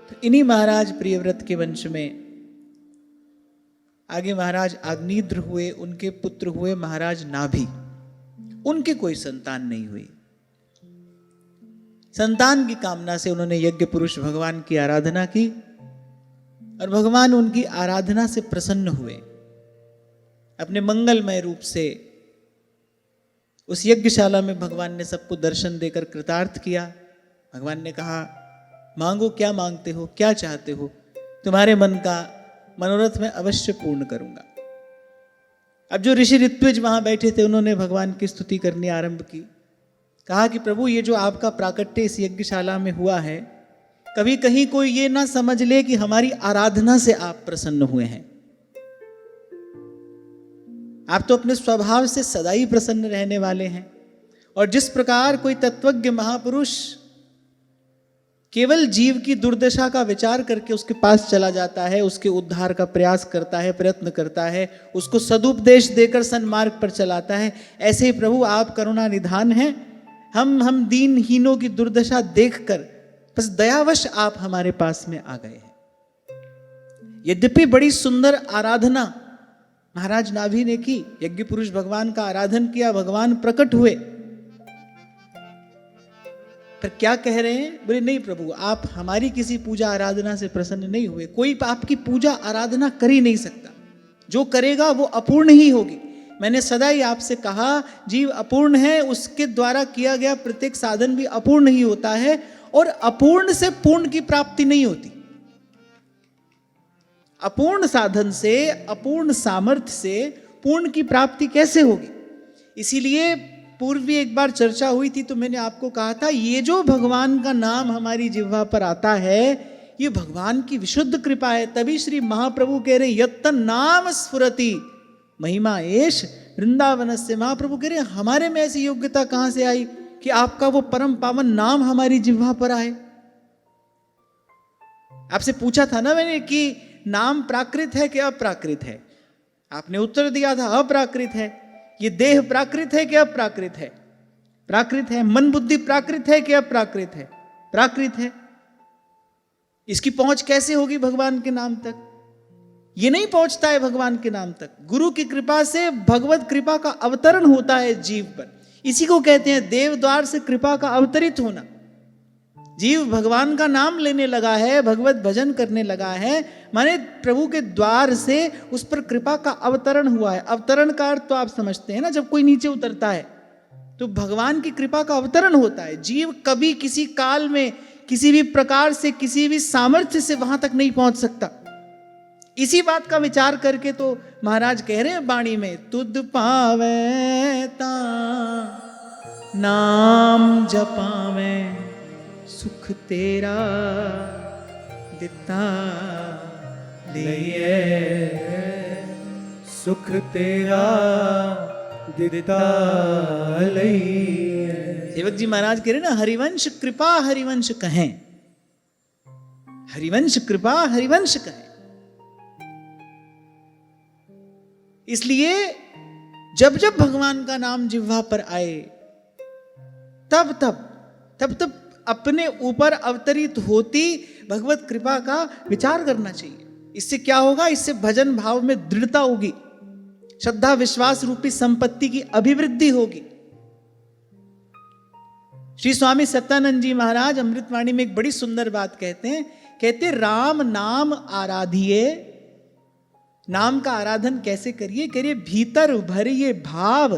तो इन्हीं महाराज प्रियव्रत के वंश में आगे महाराज अग्निद्र हुए, उनके पुत्र हुए महाराज नाभि। उनके कोई संतान नहीं हुई। संतान की कामना से उन्होंने यज्ञ पुरुष भगवान की आराधना की और भगवान उनकी आराधना से प्रसन्न हुए। अपने मंगलमय रूप से उस यज्ञशाला में भगवान ने सबको दर्शन देकर कृतार्थ किया। भगवान ने कहा, मांगो, क्या मांगते हो, क्या चाहते हो, तुम्हारे मन का मनोरथ मैं अवश्य पूर्ण करूंगा। अब जो ऋषि ऋत्विज वहां बैठे थे उन्होंने भगवान की स्तुति करनी आरंभ की। कहा कि प्रभु, ये जो आपका प्राकट्य इस यज्ञशाला में हुआ है, कभी कहीं कोई ये ना समझ ले कि हमारी आराधना से आप प्रसन्न हुए हैं। आप तो अपने स्वभाव से सदा ही प्रसन्न रहने वाले हैं। और जिस प्रकार कोई तत्वज्ञ महापुरुष केवल जीव की दुर्दशा का विचार करके उसके पास चला जाता है, उसके उद्धार का प्रयास करता है, प्रयत्न करता है, उसको सदुपदेश देकर सन्मार्ग पर चलाता है, ऐसे ही प्रभु आप करुणा निधान हैं। हम दीनहीनों की दुर्दशा देखकर बस दयावश आप हमारे पास में आ गए हैं। यद्यपि बड़ी सुंदर आराधना महाराज नाभि ने की, यज्ञ पुरुष भगवान का आराधन किया, भगवान प्रकट हुए, पर क्या कह रहे हैं? बोले नहीं प्रभु, आप हमारी किसी पूजा आराधना से प्रसन्न नहीं हुए। कोई आपकी पूजा आराधना कर ही नहीं सकता। जो करेगा वो अपूर्ण ही होगी। मैंने सदा ही आपसे कहा, जीव अपूर्ण है, उसके द्वारा किया गया प्रत्येक साधन भी अपूर्ण ही होता है, और अपूर्ण से पूर्ण की प्राप्ति नहीं होती। अपूर्ण साधन से, अपूर्ण सामर्थ्य से पूर्ण की प्राप्ति कैसे होगी? इसीलिए पूर्व भी एक बार चर्चा हुई थी तो मैंने आपको कहा था, ये जो भगवान का नाम हमारी जिह्वा पर आता है, ये भगवान की विशुद्ध कृपा है। तभी श्री महाप्रभु कह रहे हैं, यत्तन नाम स्फुरति महिमा एश वृंदावन से। महाप्रभु कह रहे हैं, हमारे में ऐसी योग्यता कहां से आई कि आपका वो परम पावन नाम हमारी जिह्वा पर आए। आपसे पूछा था ना मैंने कि नाम प्राकृत है कि अप्राकृत है? आपने उत्तर दिया था अप्राकृत है। ये देह प्राकृत है कि अप्राकृत है? प्राकृत है। मन बुद्धि प्राकृत है कि अप्राकृत है? प्राकृत है। इसकी पहुंच कैसे होगी भगवान के नाम तक? ये नहीं पहुंचता है भगवान के नाम तक। गुरु की कृपा से भगवत कृपा का अवतरण होता है जीव पर। इसी को कहते हैं देव द्वार से कृपा का अवतरित होना। जीव भगवान का नाम लेने लगा है, भगवत भजन करने लगा है, माने प्रभु के द्वार से उस पर कृपा का अवतरण हुआ है। अवतरण का अर्थ तो आप समझते हैं ना, जब कोई नीचे उतरता है तो भगवान की कृपा का अवतरण होता है। जीव कभी किसी काल में किसी भी प्रकार से, किसी भी सामर्थ्य से वहां तक नहीं पहुंच सकता। इसी बात का विचार करके तो महाराज कह रहे हैं वाणी में, तुद पावे ता नाम जपावे सुख तेरा दिता लिए, सुख तेरा दिता लिए। सेवक जी महाराज कह रहे ना, हरिवंश कृपा हरिवंश कहें, हरिवंश कृपा हरिवंश कहें। इसलिए जब जब भगवान का नाम जिह्वा पर आए, तब तब अपने ऊपर अवतरित होती भगवत कृपा का विचार करना चाहिए। इससे क्या होगा? इससे भजन भाव में दृढ़ता होगी, श्रद्धा विश्वास रूपी संपत्ति की अभिवृद्धि होगी। श्री स्वामी सत्यानंद जी महाराज अमृतवाणी में एक बड़ी सुंदर बात कहते हैं। कहते राम नाम आराधिए। नाम का आराधन कैसे करिए? करिए भीतर भरिए भाव,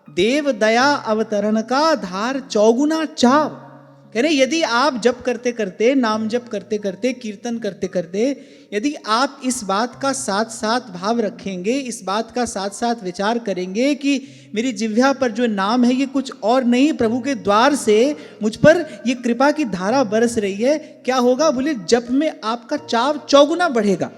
देव दया अवतरण का धार चौगुना चाव। कह रहे यदि आप जप करते करते, नाम जप करते करते, कीर्तन करते करते, यदि आप इस बात का साथ साथ भाव रखेंगे, इस बात का साथ साथ विचार करेंगे कि मेरी जिह्वा पर जो नाम है ये कुछ और नहीं, प्रभु के द्वार से मुझ पर ये कृपा की धारा बरस रही है, क्या होगा? बोले जप में आपका चाव चौगुना बढ़ेगा।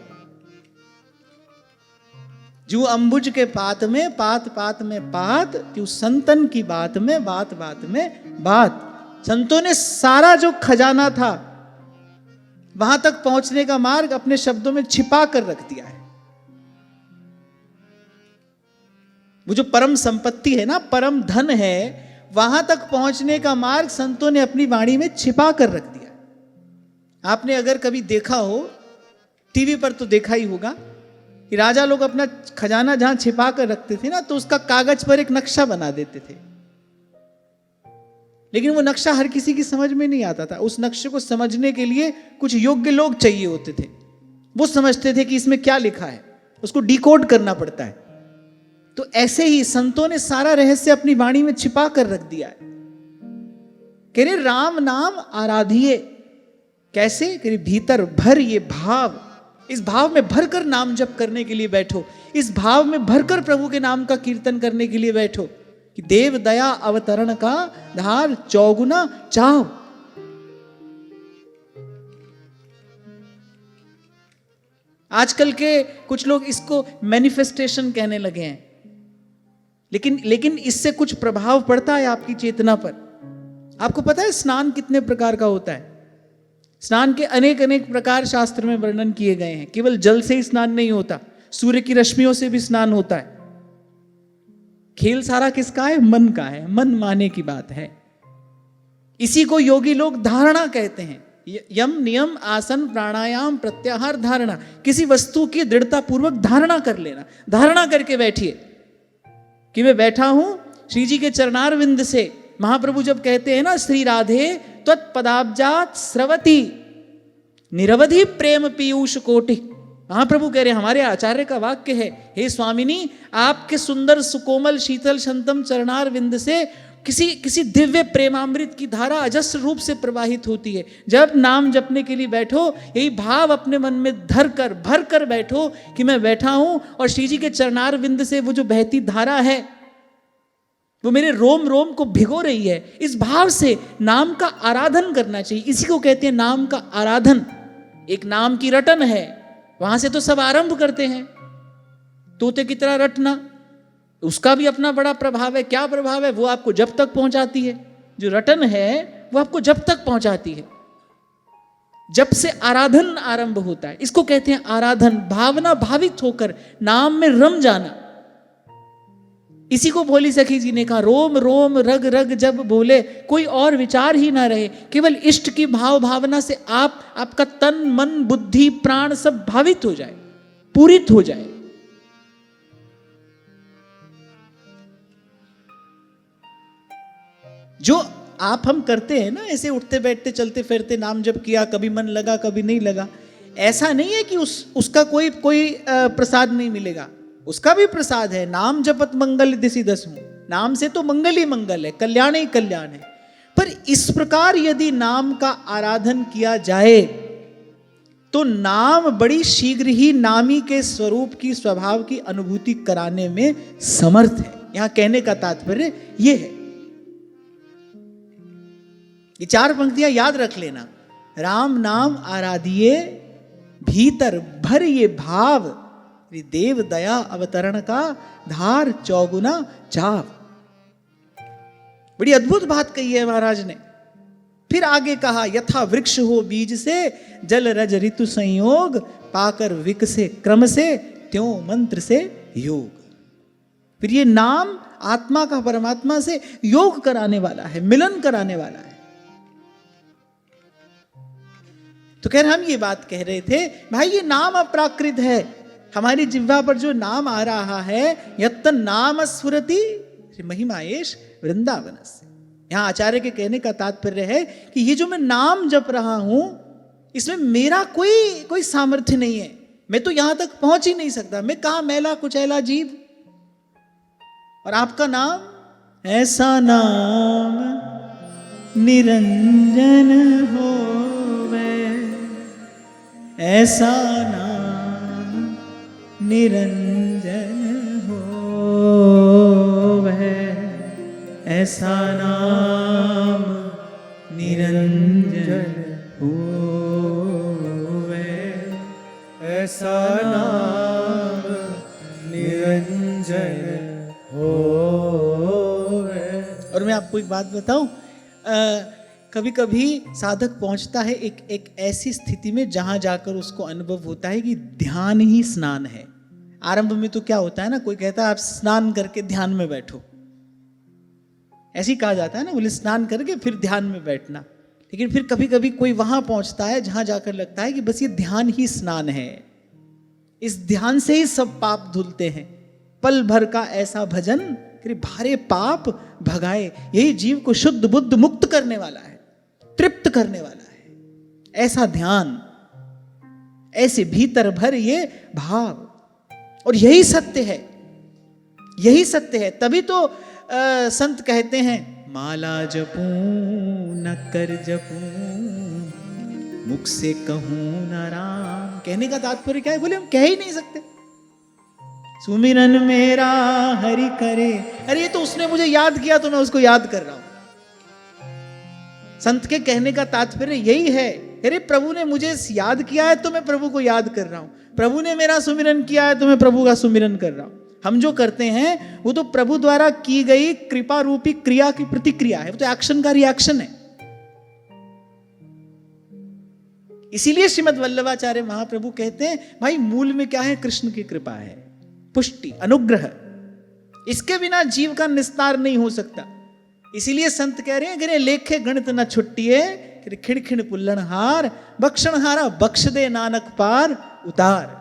जो अंबुज के पात में पात पात में पात, त्यो संतन की बात में बात बात में बात। संतों ने सारा जो खजाना था वहां तक पहुंचने का मार्ग अपने शब्दों में छिपा कर रख दिया है। वो जो परम संपत्ति है ना, परम धन है, वहां तक पहुंचने का मार्ग संतों ने अपनी वाणी में छिपा कर रख दिया। आपने अगर कभी देखा हो, टीवी पर तो देखा ही होगा कि राजा लोग अपना खजाना जहां छिपा कर रखते थे ना, तो उसका कागज पर एक नक्शा बना देते थे। लेकिन वो नक्शा हर किसी की समझ में नहीं आता था। उस नक्शे को समझने के लिए कुछ योग्य लोग चाहिए होते थे। वो समझते थे कि इसमें क्या लिखा है, उसको डिकोड करना पड़ता है। तो ऐसे ही संतों ने सारा रहस्य अपनी वाणी में छिपा कर रख दिया है। कह रहे राम नाम आराधिए। कैसे? कह रहे भीतर भर ये भाव, इस भाव में भरकर नाम जप करने के लिए बैठो, इस भाव में भरकर प्रभु के नाम का कीर्तन करने के लिए बैठो कि देव दया अवतरण का धार चौगुना चाव। आजकल के कुछ लोग इसको मैनिफेस्टेशन कहने लगे हैं, लेकिन इससे कुछ प्रभाव पड़ता है आपकी चेतना पर। आपको पता है स्नान कितने प्रकार का होता है? स्नान के अनेक अनेक प्रकार शास्त्र में वर्णन किए गए हैं। केवल जल से ही स्नान नहीं होता, सूर्य की रश्मियों से भी स्नान होता है। खेल सारा किसका है? मन का है, मन माने की बात है। इसी को योगी लोग धारणा कहते हैं। यम नियम आसन प्राणायाम प्रत्याहार धारणा। किसी वस्तु की दृढ़ता पूर्वक धारणा कर लेना। धारणा करके बैठिए कि मैं बैठा हूं श्री जी के चरणार विंद से। महाप्रभु जब कहते हैं ना, श्री राधे त्वत्पदाब्जात स्रवती निरवधि प्रेम पीयूष कोटि। महाप्रभु कह रहे हैं, हमारे आचार्य का वाक्य है, हे स्वामिनी आपके सुंदर सुकोमल शीतल शंतम चरणार विंद से किसी दिव्य प्रेमामृत की धारा अजस्र रूप से प्रवाहित होती है। जब नाम जपने के लिए बैठो, यही भाव अपने मन में भर कर बैठो कि मैं बैठा हूं और श्री जी के चरणार विंद से वो जो बहती धारा है वो मेरे रोम रोम को भिगो रही है। इस भाव से नाम का आराधन करना चाहिए। इसी को कहते हैं नाम का आराधन। एक नाम की रटन है, वहां से तो सब आरंभ करते हैं। तोते की तरह रटना, उसका भी अपना बड़ा प्रभाव है। क्या प्रभाव है? वो आपको जब तक पहुंचाती है। जो रटन है वो आपको जब तक पहुंचाती है, जब से आराधन आरंभ होता है। इसको कहते हैं आराधन। भावना भावित होकर नाम में रम जाना। इसी को भोली सखी जी ने कहा, रोम रोम रग रग जब बोले, कोई और विचार ही ना रहे, केवल इष्ट की भाव भावना से आपका तन मन बुद्धि प्राण सब भावित हो जाए, पूरित हो जाए। जो आप हम करते हैं ना, ऐसे उठते बैठते चलते फिरते नाम जप किया, कभी मन लगा कभी नहीं लगा, ऐसा नहीं है कि उसका कोई प्रसाद नहीं मिलेगा। उसका भी प्रसाद है। नाम जपत मंगल दिसि दसमु। नाम से तो मंगल ही मंगल है, कल्याण ही कल्याण है। पर इस प्रकार यदि नाम का आराधन किया जाए तो नाम बड़ी शीघ्र ही नामी के स्वरूप की स्वभाव की अनुभूति कराने में समर्थ है। यहां कहने का तात्पर्य यह है। ये 4 पंक्तियां याद रख लेना। राम नाम आराधिए भीतर भर ये भाव, देव दया अवतरण का धार चौगुना चाव। बड़ी अद्भुत बात कही है महाराज ने। फिर आगे कहा, यथा वृक्ष हो बीज से जल रज ऋतु संयोग, पाकर विकसे क्रम से त्यों मंत्र से योग। फिर ये नाम आत्मा का परमात्मा से योग कराने वाला है, मिलन कराने वाला है। तो खैर हम ये बात कह रहे थे, भाई ये नाम अपराकृत है। हमारी जिह्वा पर जो नाम आ रहा है, यत्तन नाम स्फुरति महिमाएश वृंदावन से। यहां आचार्य के कहने का तात्पर्य है कि ये जो मैं नाम जप रहा हूं, इसमें मेरा कोई सामर्थ्य नहीं है। मैं तो यहां तक पहुंच ही नहीं सकता। मैं कहां मैला कुचैला जीव, और आपका नाम ऐसा नाम निरंजन होवे, ऐसा नाम निरंजन होवे, ऐसा नाम निरंजन होवे, ऐसा नाम निरंजन होवे। और मैं आपको एक बात बताऊं, कभी कभी साधक पहुंचता है एक ऐसी स्थिति में जहां जाकर उसको अनुभव होता है कि ध्यान ही स्नान है। आरंभ में तो क्या होता है ना, कोई कहता है आप स्नान करके ध्यान में बैठो, ऐसे ही कहा जाता है ना, बोले स्नान करके फिर ध्यान में बैठना। लेकिन फिर कभी कभी कोई वहां पहुंचता है जहां जाकर लगता है कि बस ये ध्यान ही स्नान है, इस ध्यान से ही सब पाप धुलते हैं। पल भर का ऐसा भजन कि भारे पाप भगाए, यही जीव को शुद्ध बुद्ध मुक्त करने वाला है, तृप्त करने वाला है। ऐसा ध्यान, ऐसे भीतर भर ये भाव, और यही सत्य है, यही सत्य है। तभी तो संत कहते हैं माला जपूं न कर जपूं, मुख से कहूं न राम। कहने का तात्पर्य क्या है? बोले हम कह ही नहीं सकते। सुमिरन मेरा हरि करे, अरे ये तो उसने मुझे याद किया तो मैं उसको याद कर रहा हूं। संत के कहने का तात्पर्य यही है, अरे प्रभु ने मुझे याद किया है तो मैं प्रभु को याद कर रहा हूं, प्रभु ने मेरा सुमिरन किया है तो मैं प्रभु का सुमिरन कर रहा हूं। हम जो करते हैं वो तो प्रभु द्वारा की गई कृपा रूपी क्रिया की प्रतिक्रिया है, वो तो एक्शन का रिएक्शन है। इसीलिए श्रीमद् वल्लभाचार्य महाप्रभु कहते हैं भाई मूल में क्या है? कृष्ण की कृपा है, पुष्टि, अनुग्रह। इसके बिना जीव का निस्तार नहीं हो सकता। इसीलिए संत कह रहे हैं कि लेखे गणित न छुट्टिए, खिड़खिड़ पुल्लनहार, बख्शनहारा बख्श दे नानक पार उतार।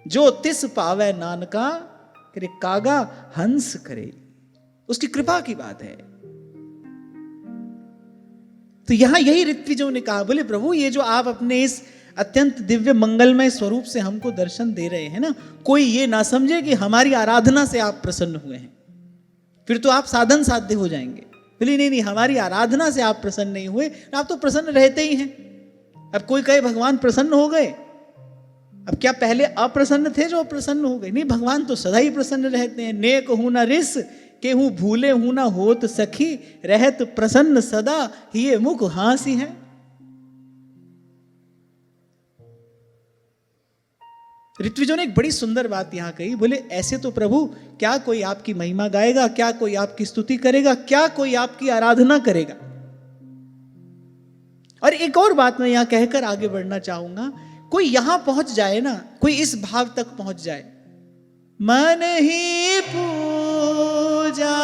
जो तिस पावे नानका, कागा हंस करे, उसकी कृपा की बात है। तो यहां यही ऋत्विजों ने कहा, बोले प्रभु ये जो आप अपने इस अत्यंत दिव्य मंगलमय स्वरूप से हमको दर्शन दे रहे हैं ना, कोई ये ना समझे कि हमारी आराधना से आप प्रसन्न हुए हैं, फिर तो आप साधन साध्य हो जाएंगे। बोले नहीं नहीं, हमारी आराधना से आप प्रसन्न नहीं हुए, आप तो प्रसन्न रहते ही हैं। अब कोई कहे भगवान प्रसन्न हो गए, अब क्या पहले अप्रसन्न थे जो प्रसन्न हो गए? नहीं, भगवान तो सदा ही प्रसन्न रहते हैं। नेक हूं ना रिस के हूं, भूले हूं ना होत सखी, रहत प्रसन्न सदा ही मुख हासी है। ऋत्विजों ने एक बड़ी सुंदर बात यहां कही, बोले ऐसे तो प्रभु क्या कोई आपकी महिमा गाएगा, क्या कोई आपकी स्तुति करेगा, क्या कोई आपकी आराधना करेगा। और एक और बात मैं यहां कहकर आगे बढ़ना चाहूंगा, कोई यहां पहुंच जाए ना, कोई इस भाव तक पहुंच जाए, मन ही पूजा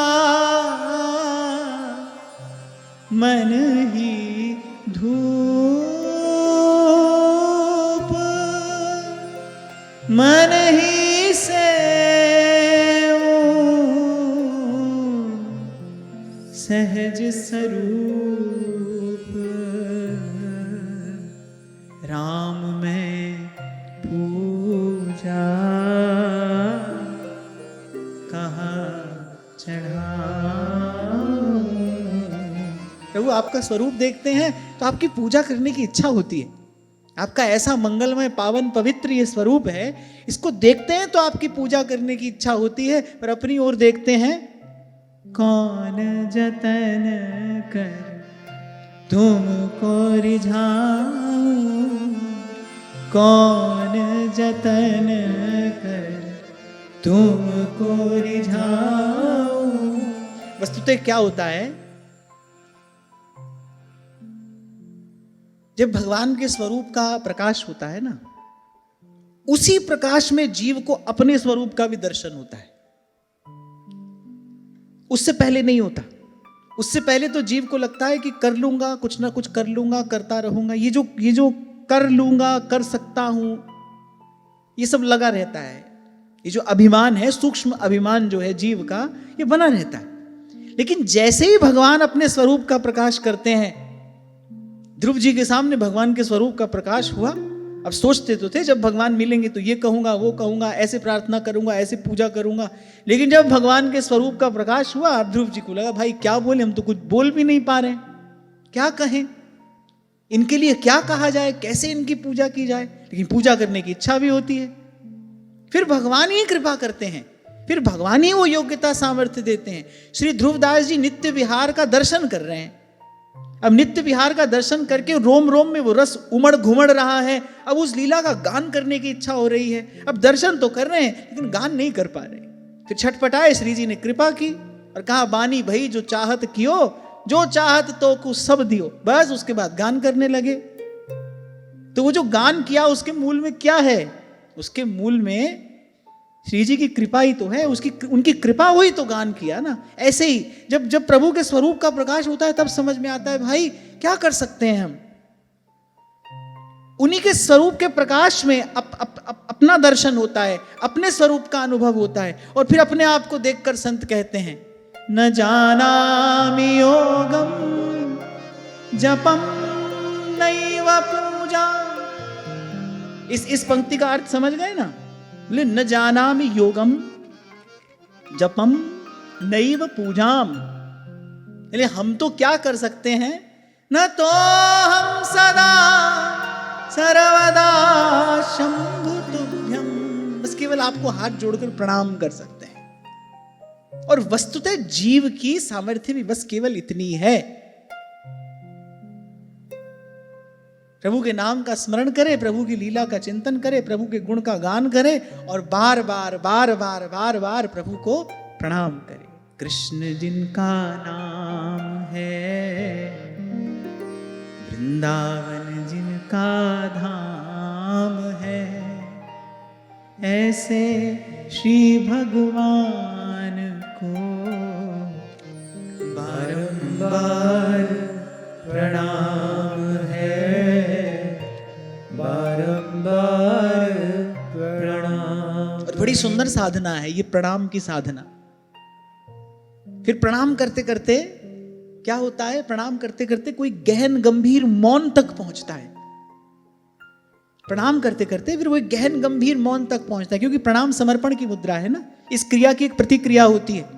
मन ही धूप, मन ही से सहज स्वरूप, राम में पूजा कहाँ चढ़ाऊं। प्रभु आपका स्वरूप देखते हैं तो आपकी पूजा करने की इच्छा होती है। आपका ऐसा मंगलमय पावन पवित्र ये स्वरूप है, इसको देखते हैं तो आपकी पूजा करने की इच्छा होती है। पर अपनी ओर देखते हैं, कौन जतन कर तुमको रिझाऊं, कौन जतन कर तुमको रिझाऊं। वस्तुतः क्या होता है, जब भगवान के स्वरूप का प्रकाश होता है ना, उसी प्रकाश में जीव को अपने स्वरूप का भी दर्शन होता है। उससे पहले नहीं होता। उससे पहले तो जीव को लगता है कि कर लूंगा, कुछ ना कुछ कर लूंगा, करता रहूंगा। ये जो कर लूंगा, कर सकता हूं, ये सब लगा रहता है। ये जो अभिमान है, सूक्ष्म अभिमान जो है जीव का, ये बना रहता है। लेकिन जैसे ही भगवान अपने स्वरूप का प्रकाश करते हैं, ध्रुव जी के सामने भगवान के स्वरूप का प्रकाश हुआ। अब सोचते तो थे जब भगवान मिलेंगे तो ये कहूंगा, वो कहूंगा, ऐसे प्रार्थना करूंगा, ऐसे पूजा करूंगा। लेकिन जब भगवान के स्वरूप का प्रकाश हुआ, अब ध्रुव जी को लगा भाई क्या बोले, हम तो कुछ बोल भी नहीं पा रहे, क्या कहें, इनके लिए क्या कहा जाए, कैसे इनकी पूजा की जाए। लेकिन पूजा करने की इच्छा भी होती है। फिर भगवान ही कृपा करते हैं, फिर भगवान ही वो योग्यता सामर्थ्य देते हैं। श्री ध्रुवदास जी नित्य विहार का दर्शन कर रहे हैं। अब नित्य विहार का दर्शन करके रोम रोम में वो रस उमड़ घुमड़ रहा है। अब उस लीला का गान करने की इच्छा हो रही है। अब दर्शन तो कर रहे हैं लेकिन गान नहीं कर पा रहे। फिर छटपटाए, श्री जी ने कृपा की और कहा बानी भई जो चाहत कियो, जो चाहत तो को सब दियो। बस उसके बाद गान करने लगे। तो वो जो गान किया उसके मूल में क्या है? उसके मूल में श्री जी की कृपा ही तो है, उसकी उनकी कृपा हुई तो गान किया ना। ऐसे ही जब प्रभु के स्वरूप का प्रकाश होता है तब समझ में आता है भाई क्या कर सकते हैं हम। उन्हीं के स्वरूप के प्रकाश में अपना दर्शन होता है, अपने स्वरूप का अनुभव होता है, और फिर अपने आप को देखकर संत कहते हैं न जानामि योगम जपम नैव पूजा। इस पंक्ति का अर्थ समझ गए ना? बोले न जानामि योगम जपम नैव पूजाम, हम तो क्या कर सकते हैं, न तो हम सदा सर्वदा शंभु तुभ्यम, बस केवल आपको हाथ जोड़कर प्रणाम कर सकते हैं। और वस्तुतः जीव की सामर्थ्य भी बस केवल इतनी है, प्रभु के नाम का स्मरण करे, प्रभु की लीला का चिंतन करे, प्रभु के गुण का गान करे, और बार बार बार बार बार बार प्रभु को प्रणाम करे। कृष्ण जिनका नाम है, वृंदावन जिनका धाम है, ऐसे श्री भगवान को बारंबार प्रणाम है, बारंबार प्रणाम। और बड़ी सुंदर साधना है ये प्रणाम की साधना। फिर प्रणाम करते करते क्या होता है, प्रणाम करते करते कोई गहन गंभीर मौन तक पहुंचता है। प्रणाम करते करते फिर वो गहन गंभीर मौन तक पहुंचता है, क्योंकि प्रणाम समर्पण की मुद्रा है ना, इस क्रिया की एक प्रतिक्रिया होती है।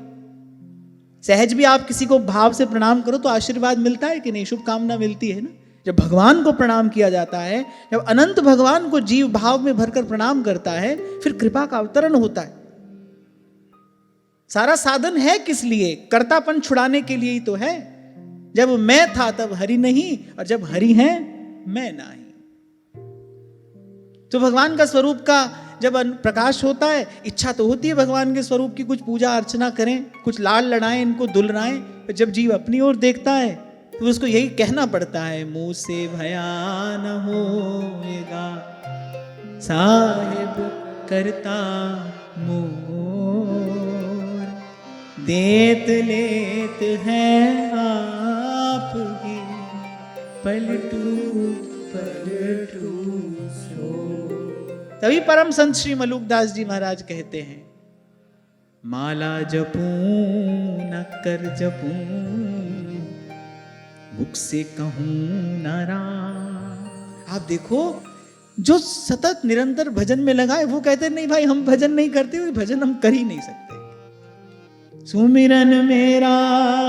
सहज भी आप किसी को भाव से प्रणाम करो तो आशीर्वाद मिलता है कि नहीं, शुभकामना मिलती है ना। जब भगवान को प्रणाम किया जाता है, जब अनंत भगवान को जीव भाव में भरकर प्रणाम करता है, फिर कृपा का अवतरण होता है। सारा साधन है किस लिए? कर्तापन छुड़ाने के लिए ही तो है। जब मैं था तब हरि नहीं, और जब हरि हैं मैं नहीं। तो भगवान का स्वरूप का जब प्रकाश होता है, इच्छा तो होती है भगवान के स्वरूप की कुछ पूजा अर्चना करें, कुछ लाल लड़ाएं, इनको दुलराएं। पर जब जीव अपनी ओर देखता है तो उसको यही कहना पड़ता है, मुंह से भया न होएगा साहिब करता मोर, देत लेत है आपकी पलटू पलटू सो। तभी परम संत श्री मलुकदास जी महाराज कहते हैं, माला जपूं न कर जपूं, मुख से कहूं न राम। आप देखो, जो सतत निरंतर भजन में लगा है वो कहते नहीं भाई हम भजन नहीं करते, भजन हम कर ही नहीं सकते। सुमिरन मेरा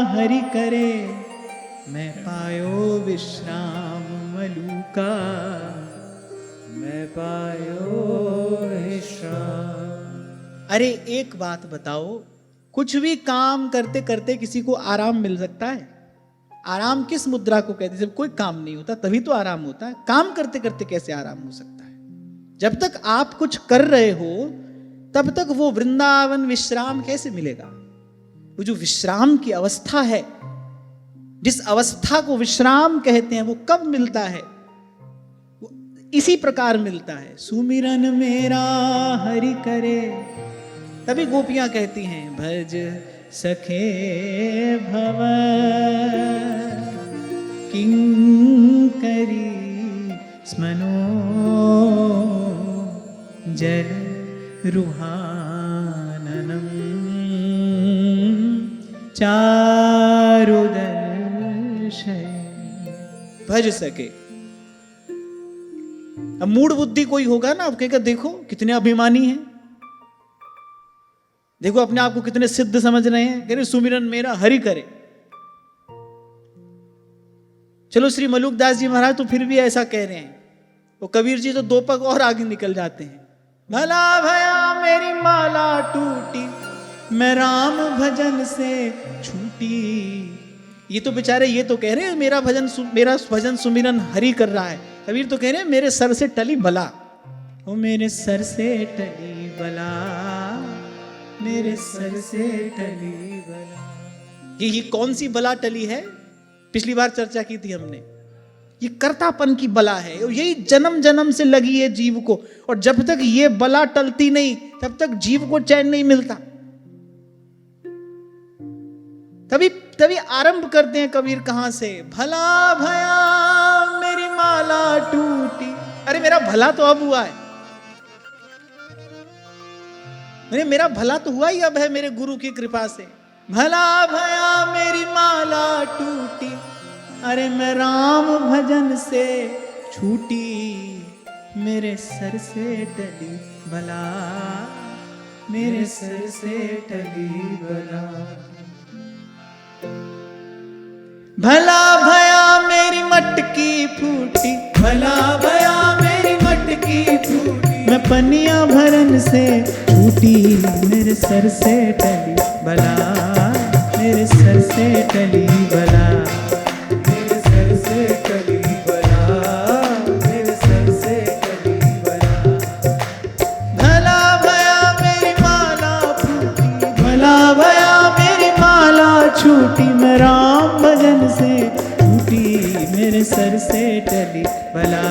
हरि करे, मैं पायो विश्राम मलुका, मैं पायो विश्राम। अरे एक बात बताओ, कुछ भी काम करते करते किसी को आराम मिल सकता है? आराम किस मुद्रा को कहते हैं? जब कोई काम नहीं होता तभी तो आराम होता है। काम करते करते कैसे आराम हो सकता है? जब तक आप कुछ कर रहे हो तब तक वो वृंदावन विश्राम कैसे मिलेगा? वो जो विश्राम की अवस्था है, जिस अवस्था को विश्राम कहते हैं, वो कब मिलता है? वो इसी प्रकार मिलता है, सुमिरन मेरा हरि करे। तभी गोपियां कहती हैं, भज सखे भव किंकरी स्मनो जल रुहाननम चारुदर्शय। भज सके। अब मूड बुद्धि कोई होगा ना, अब कहेगा देखो कितने अभिमानी हैं, देखो अपने आप को कितने सिद्ध समझ रहे हैं, कह रहे सुमिरन मेरा हरि करे। चलो श्री मलुकदास जी महाराज तो फिर भी ऐसा कह रहे हैं, वो कबीर जी तो दो पग और आगे निकल जाते हैं। भला भया मेरी माला टूटी, मैं राम भजन से छूटी। ये तो बेचारे ये तो कह रहे हैं मेरा भजन सुमिरन हरि कर रहा है। कबीर तो कह रहे हैं मेरे सर से टली बला, वो मेरे सर से टली बला, मेरे सर से टली बला। ये कौन सी बला टली है? पिछली बार चर्चा की थी हमने। ये कर्तापन की बला है, और यही जन्म जन्म से लगी है जीव को। और जब तक ये बला टलती नहीं तब तक जीव को चैन नहीं मिलता। तभी आरंभ करते हैं कबीर कहां से, भला भया मेरी माला टूटी। अरे मेरा भला तो अब हुआ है, मेरा भला तो हुआ ही अब है मेरे गुरु की कृपा से। भला भया मेरी माला टूटी, अरे मैं राम भजन से छूटी, मेरे सर से टली भला, मेरे सर से टली भला। भला भया मेरी मटकी फूटी, भला भया मेरी मटकी फूटी, मैं पनिया भरन से छूटी, मेरे सर से टली भला, मेरे सर से टली भला, मेरे सर से टली भला, मेरे सर से टली भला। भला भया मेरी माला फूटी, भला भया मेरी माला छूटी, मैं राम भजन से छूटी, मेरे सर से टली भला,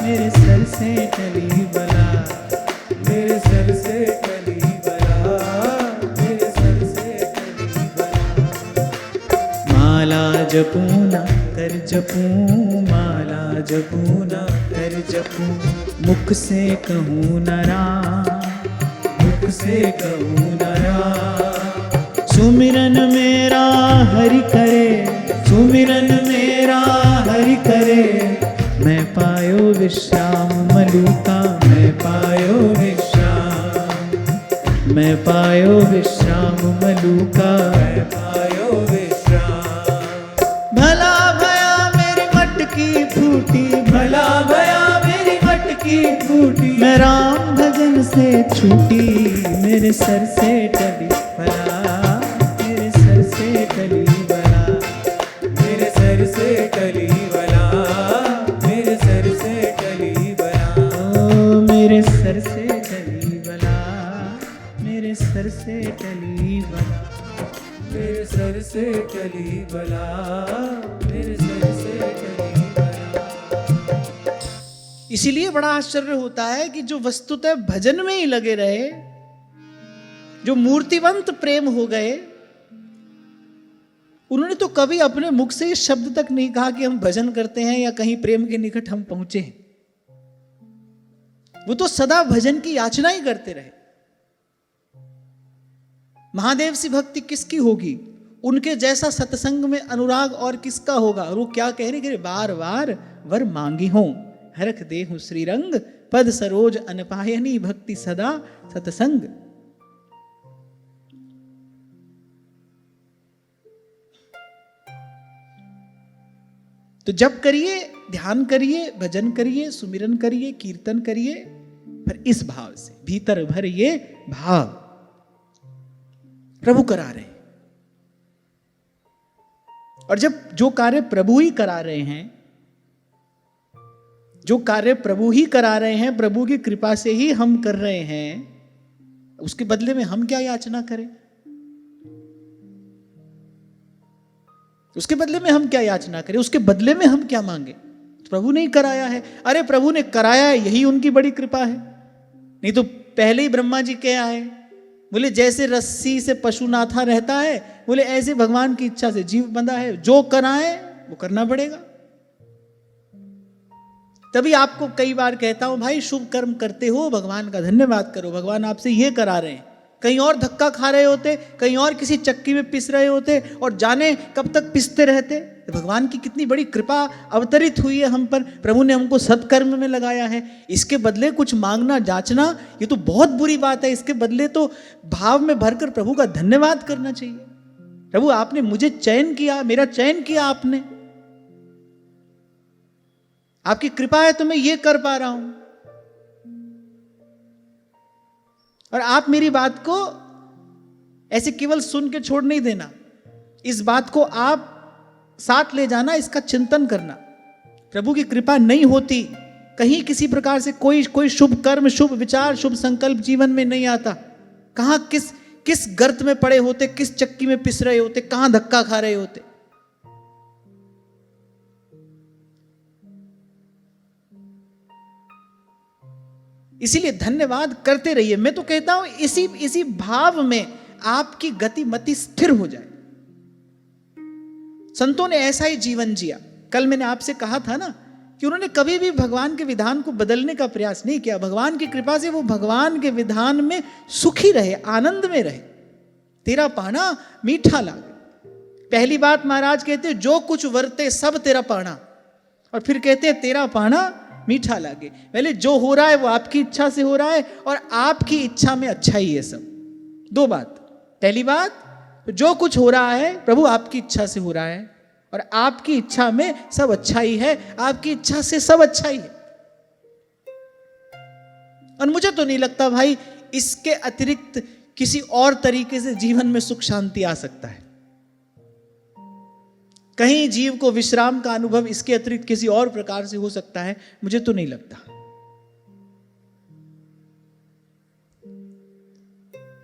मेरे सर से टली भला, मेरे सर से टली भला, मेरे सर से टली भला। माला जपूना कर जपूं, माला जपूना कर जपूं, मुख से कहूँ न राम, मुख से कहूँ न राम, सुमिरन मेरा हरि करे, सुमिरन मेरा हरि करे, मैं पायो विश्राम मलूका, मैं पायो विश्राम, मैं पायो विश्राम मलूका, मैं पायो विश्राम। भला भया मेरी मटकी फूटी, भला भया मेरी मटकी फूटी, मैं राम भजन से छूटी, मेरे सर से टली भला, मेरे सर से टली भला, मेरे सर से टली भला, मेरे सर से टली भला। ओ मेरे सर से टली भला, मेरे सर से टली भला। मेरे सर से टली भला, मेरे सर से टली भला। इसीलिए बड़ा आश्चर्य होता है कि जो वस्तुतः भजन में ही लगे रहे, जो मूर्तिवंत प्रेम हो गए, उन्होंने तो कभी अपने मुख से इस शब्द तक नहीं कहा कि हम भजन करते हैं या कहीं प्रेम के निकट हम पहुंचे हैं। वो तो सदा भजन की याचना ही करते रहे। महादेव सी भक्ति किसकी होगी, उनके जैसा सत्संग में अनुराग और किसका होगा। और वो क्या कह रहे कि बार बार वर मांगी हो, हरख देहु श्रीरंग, पद सरोज अनपायनी, भक्ति सदा सत्संग। तो जब करिए, ध्यान करिए, भजन करिए, सुमिरन करिए, कीर्तन करिए, पर इस भाव से, भीतर भर ये भाव प्रभु करा रहे हैं। और जब जो कार्य प्रभु ही करा रहे हैं, जो कार्य प्रभु ही करा रहे हैं, प्रभु की कृपा से ही हम कर रहे हैं, उसके बदले में हम क्या याचना करें, उसके बदले में हम क्या याचना करें, उसके बदले में हम क्या मांगे। प्रभु ने ही कराया है। अरे प्रभु ने कराया है, यही उनकी बड़ी कृपा है। नहीं तो पहले ही ब्रह्मा जी क्या आए, बोले जैसे रस्सी से पशु नाथा रहता है, बोले ऐसे भगवान की इच्छा से जीव बंधा है, जो कराए वो करना पड़ेगा। तभी आपको कई बार कहता हूं, भाई शुभ कर्म करते हो, भगवान का धन्यवाद करो, भगवान आपसे ये करा रहे हैं। कहीं और धक्का खा रहे होते, कहीं और किसी चक्की में पिस रहे होते, और जाने कब तक पिसते रहते। तो भगवान की कितनी बड़ी कृपा अवतरित हुई है हम पर, प्रभु ने हमको सत्कर्म में लगाया है। इसके बदले कुछ मांगना, जांचना, ये तो बहुत बुरी बात है। इसके बदले तो भाव में भरकर प्रभु का धन्यवाद करना चाहिए। प्रभु आपने मुझे चयन किया, मेरा चयन किया आपने, आपकी कृपा है तो मैं ये कर पा रहा हूं। और आप मेरी बात को ऐसे केवल सुन के छोड़ नहीं देना, इस बात को आप साथ ले जाना, इसका चिंतन करना। प्रभु की कृपा नहीं होती, कहीं किसी प्रकार से कोई शुभ कर्म, शुभ विचार, शुभ संकल्प जीवन में नहीं आता। कहां किस गर्त में पड़े होते, किस चक्की में पिस रहे होते, कहां धक्का खा रहे होते। इसीलिए धन्यवाद करते रहिए। मैं तो कहता हूं इसी भाव में आपकी गति मति स्थिर हो जाए। संतों ने ऐसा ही जीवन जिया। कल मैंने आपसे कहा था ना कि उन्होंने कभी भी भगवान के विधान को बदलने का प्रयास नहीं किया। भगवान की कृपा से वो भगवान के विधान में सुखी रहे, आनंद में रहे। तेरा पाना मीठा लागे। पहली बात महाराज कहते हैं जो कुछ वरते सब तेरा पाना, और फिर कहते हैं तेरा पाना मीठा लागे। पहले जो हो रहा है वो आपकी इच्छा से हो रहा है और आपकी इच्छा में अच्छा ही है सब। दो बात। पहली बात, जो कुछ हो रहा है प्रभु आपकी इच्छा से हो रहा है और आपकी इच्छा में सब अच्छा ही है, आपकी इच्छा से सब अच्छा ही है। और मुझे तो नहीं लगता भाई इसके अतिरिक्त किसी और तरीके से जीवन में सुख शांति आ सकता है। कहीं जीव को विश्राम का अनुभव इसके अतिरिक्त किसी और प्रकार से हो सकता है, मुझे तो नहीं लगता।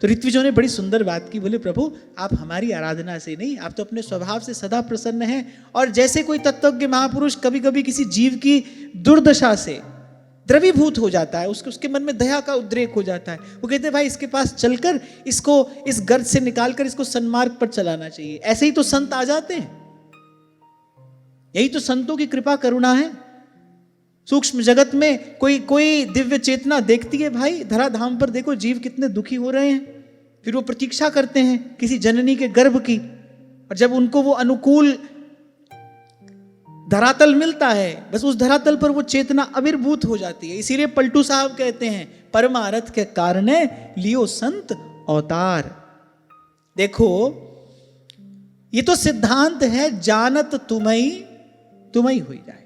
तो ऋत्विजों ने बड़ी सुंदर बात की। बोले प्रभु आप हमारी आराधना से नहीं, आप तो अपने स्वभाव से सदा प्रसन्न हैं। और जैसे कोई तत्वज्ञ महापुरुष कभी कभी किसी जीव की दुर्दशा से द्रवीभूत हो जाता है, उसके मन में दया का उद्रेक हो जाता है, वो कहते हैं भाई इसके पास चलकर इसको इस गर्त से निकालकर इसको सन्मार्ग पर चलाना चाहिए। ऐसे ही तो संत आ जाते हैं। यही तो संतों की कृपा करुणा है। सूक्ष्म जगत में कोई दिव्य चेतना देखती है, भाई धराधाम पर देखो जीव कितने दुखी हो रहे हैं, फिर वो प्रतीक्षा करते हैं किसी जननी के गर्भ की, और जब उनको वो अनुकूल धरातल मिलता है, बस उस धरातल पर वो चेतना आविर्भूत हो जाती है। इसीलिए पलटू साहब कहते हैं परमारथ के कारणे लियो संत अवतार। देखो ये तो सिद्धांत है, जानत तुम्हें हुई जाए।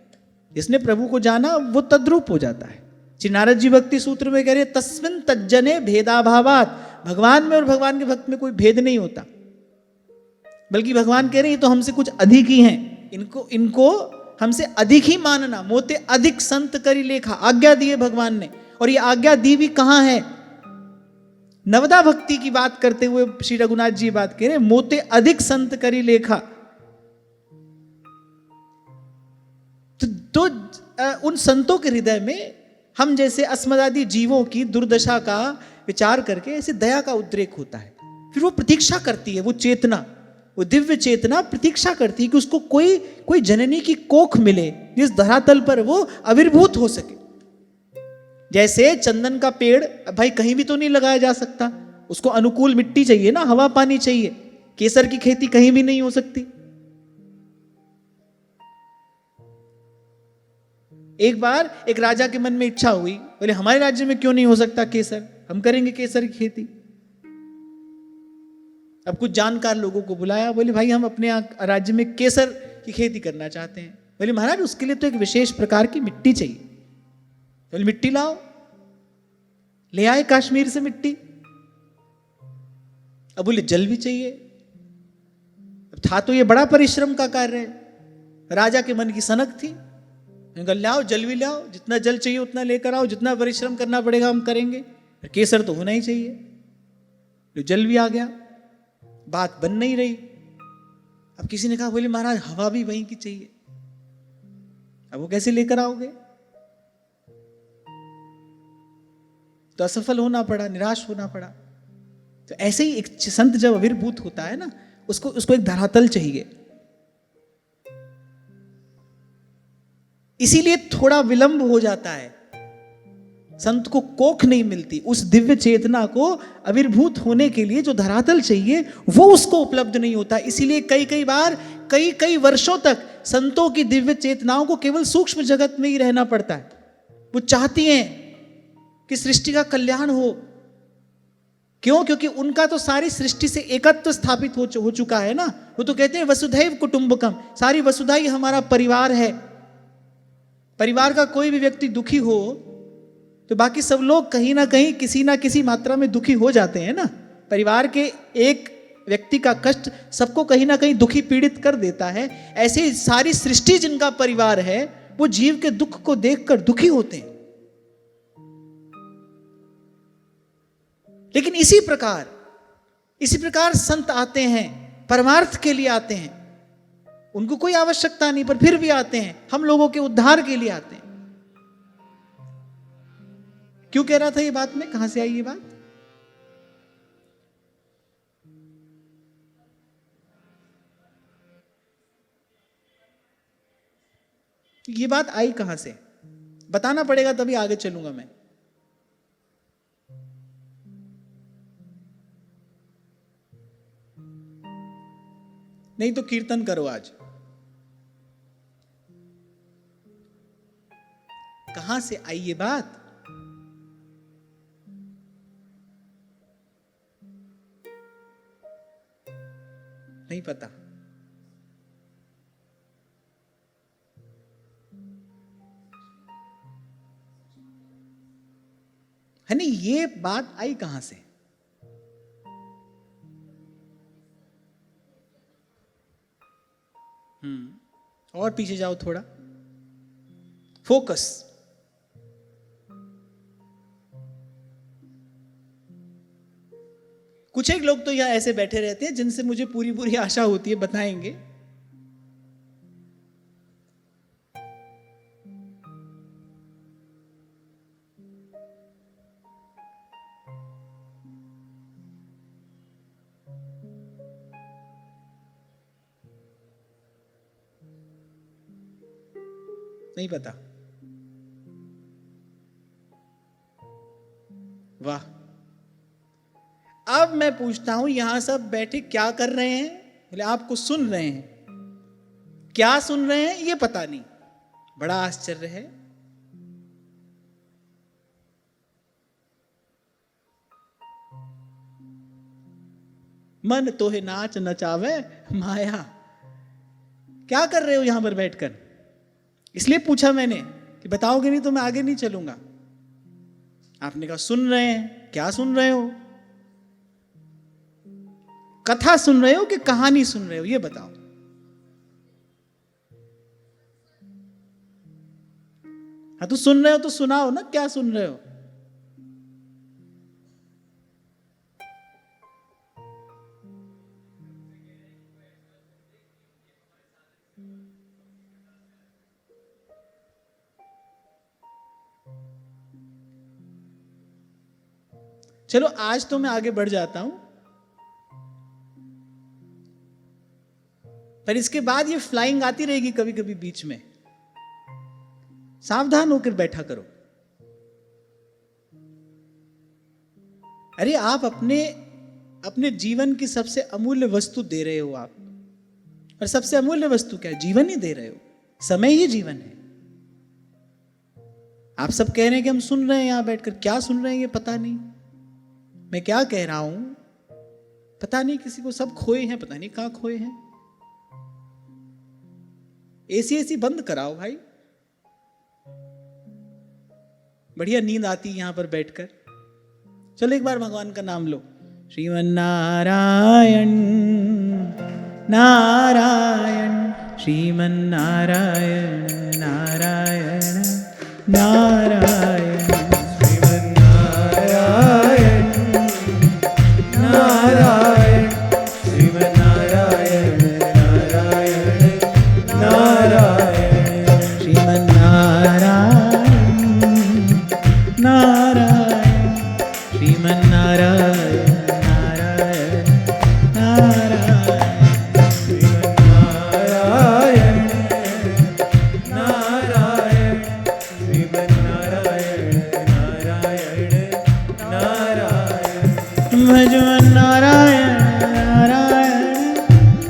जिसने प्रभु को जाना वो तद्रूप हो जाता है। श्री नारद जी भक्ति सूत्र में कह रहे तस्मिन् तज्जने भेदाभावात, भगवान में और भगवान के भक्त में कोई भेद नहीं होता, बल्कि भगवान कह रहे हैं ये तो हमसे कुछ अधिक ही हैं, इनको हमसे अधिक ही मानना। मोते अधिक संत करी लेखा, आज्ञा दी है भगवान ने, और ये आज्ञा दी भी कहां है? नवदा भक्ति की बात करते हुए श्री रघुनाथ जी बात कह रहे मोते अधिक संत करी लेखा। तो उन संतों के हृदय में हम जैसे अस्मदादि जीवों की दुर्दशा का विचार करके ऐसे दया का उद्रेक होता है। फिर वो प्रतीक्षा करती है, वो चेतना, वो दिव्य चेतना प्रतीक्षा करती है कि उसको कोई जननी की कोख मिले जिस धरातल पर वो आविर्भूत हो सके। जैसे चंदन का पेड़ भाई कहीं भी तो नहीं लगाया जा सकता, उसको अनुकूल मिट्टी चाहिए ना, हवा पानी चाहिए। केसर की खेती कहीं भी नहीं हो सकती। एक बार एक राजा के मन में इच्छा हुई, बोले हमारे राज्य में क्यों नहीं हो सकता केसर, हम करेंगे केसर की खेती। अब कुछ जानकार लोगों को बुलाया, बोले भाई हम अपने राज्य में केसर की खेती करना चाहते हैं। बोले महाराज उसके लिए तो एक विशेष प्रकार की मिट्टी चाहिए। बोले मिट्टी लाओ। ले आए कश्मीर से मिट्टी। अब बोले जल भी चाहिए। अब था तो ये बड़ा परिश्रम का कार्य है, राजा के मन की सनक थी। लाओ जल भी लाओ, जितना जल चाहिए उतना लेकर आओ, जितना परिश्रम करना पड़ेगा हम करेंगे, केसर तो होना ही चाहिए। तो जल भी आ गया, बात बन नहीं रही। अब किसी ने कहा बोले महाराज हवा भी वहीं की चाहिए, अब वो कैसे लेकर आओगे? तो असफल होना पड़ा, निराश होना पड़ा। तो ऐसे ही एक संत जब आविर्भूत होता है ना, उसको एक धरातल चाहिए। इसीलिए थोड़ा विलंब हो जाता है, संत को कोख नहीं मिलती। उस दिव्य चेतना को आविर्भूत होने के लिए जो धरातल चाहिए वो उसको उपलब्ध नहीं होता। इसीलिए कई बार कई वर्षों तक संतों की दिव्य चेतनाओं को केवल सूक्ष्म जगत में ही रहना पड़ता है। वो चाहती हैं कि सृष्टि का कल्याण हो। क्यों? क्योंकि उनका तो सारी सृष्टि से एकत्व स्थापित हो चुका है ना। वो तो कहते हैं वसुधैव कुटुंबकम, सारी वसुधा ही हमारा परिवार है। परिवार का कोई भी व्यक्ति दुखी हो तो बाकी सब लोग कहीं ना कहीं किसी ना किसी मात्रा में दुखी हो जाते हैं ना। परिवार के एक व्यक्ति का कष्ट सबको कहीं ना कहीं दुखी पीड़ित कर देता है। ऐसे ही सारी सृष्टि जिनका परिवार है वो जीव के दुख को देखकर दुखी होते हैं। लेकिन इसी प्रकार संत आते हैं, परमार्थ के लिए आते हैं। उनको कोई आवश्यकता नहीं पर फिर भी आते हैं, हम लोगों के उद्धार के लिए आते हैं। क्यों कह रहा था ये बात में, कहां से आई ये बात? ये बात आई कहां से बताना पड़ेगा, तभी आगे चलूंगा मैं। नहीं तो कीर्तन करो आज। कहां से आई ये बात? नहीं पता। है नहीं, ये बात आई कहां से? और पीछे जाओ थोड़ा, फोकस। कुछ एक लोग तो यहां ऐसे बैठे रहते हैं जिनसे मुझे पूरी पूरी आशा होती है बताएंगे। नहीं पता। वाह। अब मैं पूछता हूं, यहां सब बैठे क्या कर रहे हैं? बोले आपको सुन रहे हैं। क्या सुन रहे हैं ये पता नहीं। बड़ा आश्चर्य है। मन तो है नाच नचावे माया। क्या कर रहे हो यहां पर बैठकर? इसलिए पूछा मैंने कि बताओगे नहीं तो मैं आगे नहीं चलूंगा। आपने कहा सुन रहे हैं। क्या सुन रहे हो? कथा सुन रहे हो कि कहानी सुन रहे हो ये बताओ। हाँ तो सुन रहे हो तो सुनाओ ना, क्या सुन रहे हो? चलो आज तो मैं आगे बढ़ जाता हूं, पर इसके बाद ये फ्लाइंग आती रहेगी कभी कभी बीच में। सावधान होकर बैठा करो। अरे आप अपने जीवन की सबसे अमूल्य वस्तु दे रहे हो आप। और सबसे अमूल्य वस्तु क्या है? जीवन ही दे रहे हो। समय ही जीवन है। आप सब कह रहे हैं कि हम सुन रहे हैं यहां बैठकर। क्या सुन रहे हैं ये पता नहीं। मैं क्या कह रहा हूं पता नहीं किसी को। सब खोए हैं, पता नहीं कहां खोए हैं। एसी बंद कराओ भाई, बढ़िया नींद आती है यहां पर बैठकर। चलो एक बार भगवान का नाम लो। श्रीमन नारायण नारायण श्रीमन नारायण नारायण नारायण श्रीमन नारायण नारायण श्रीमन नारायण नारायण नारायण श्रीमन नारायण नारायण श्रीमन नारायण नारायण नारायण श्रीमन नारायण नारायण श्रीमन नारायण नारायण नारायण भजमन नारायण नारायण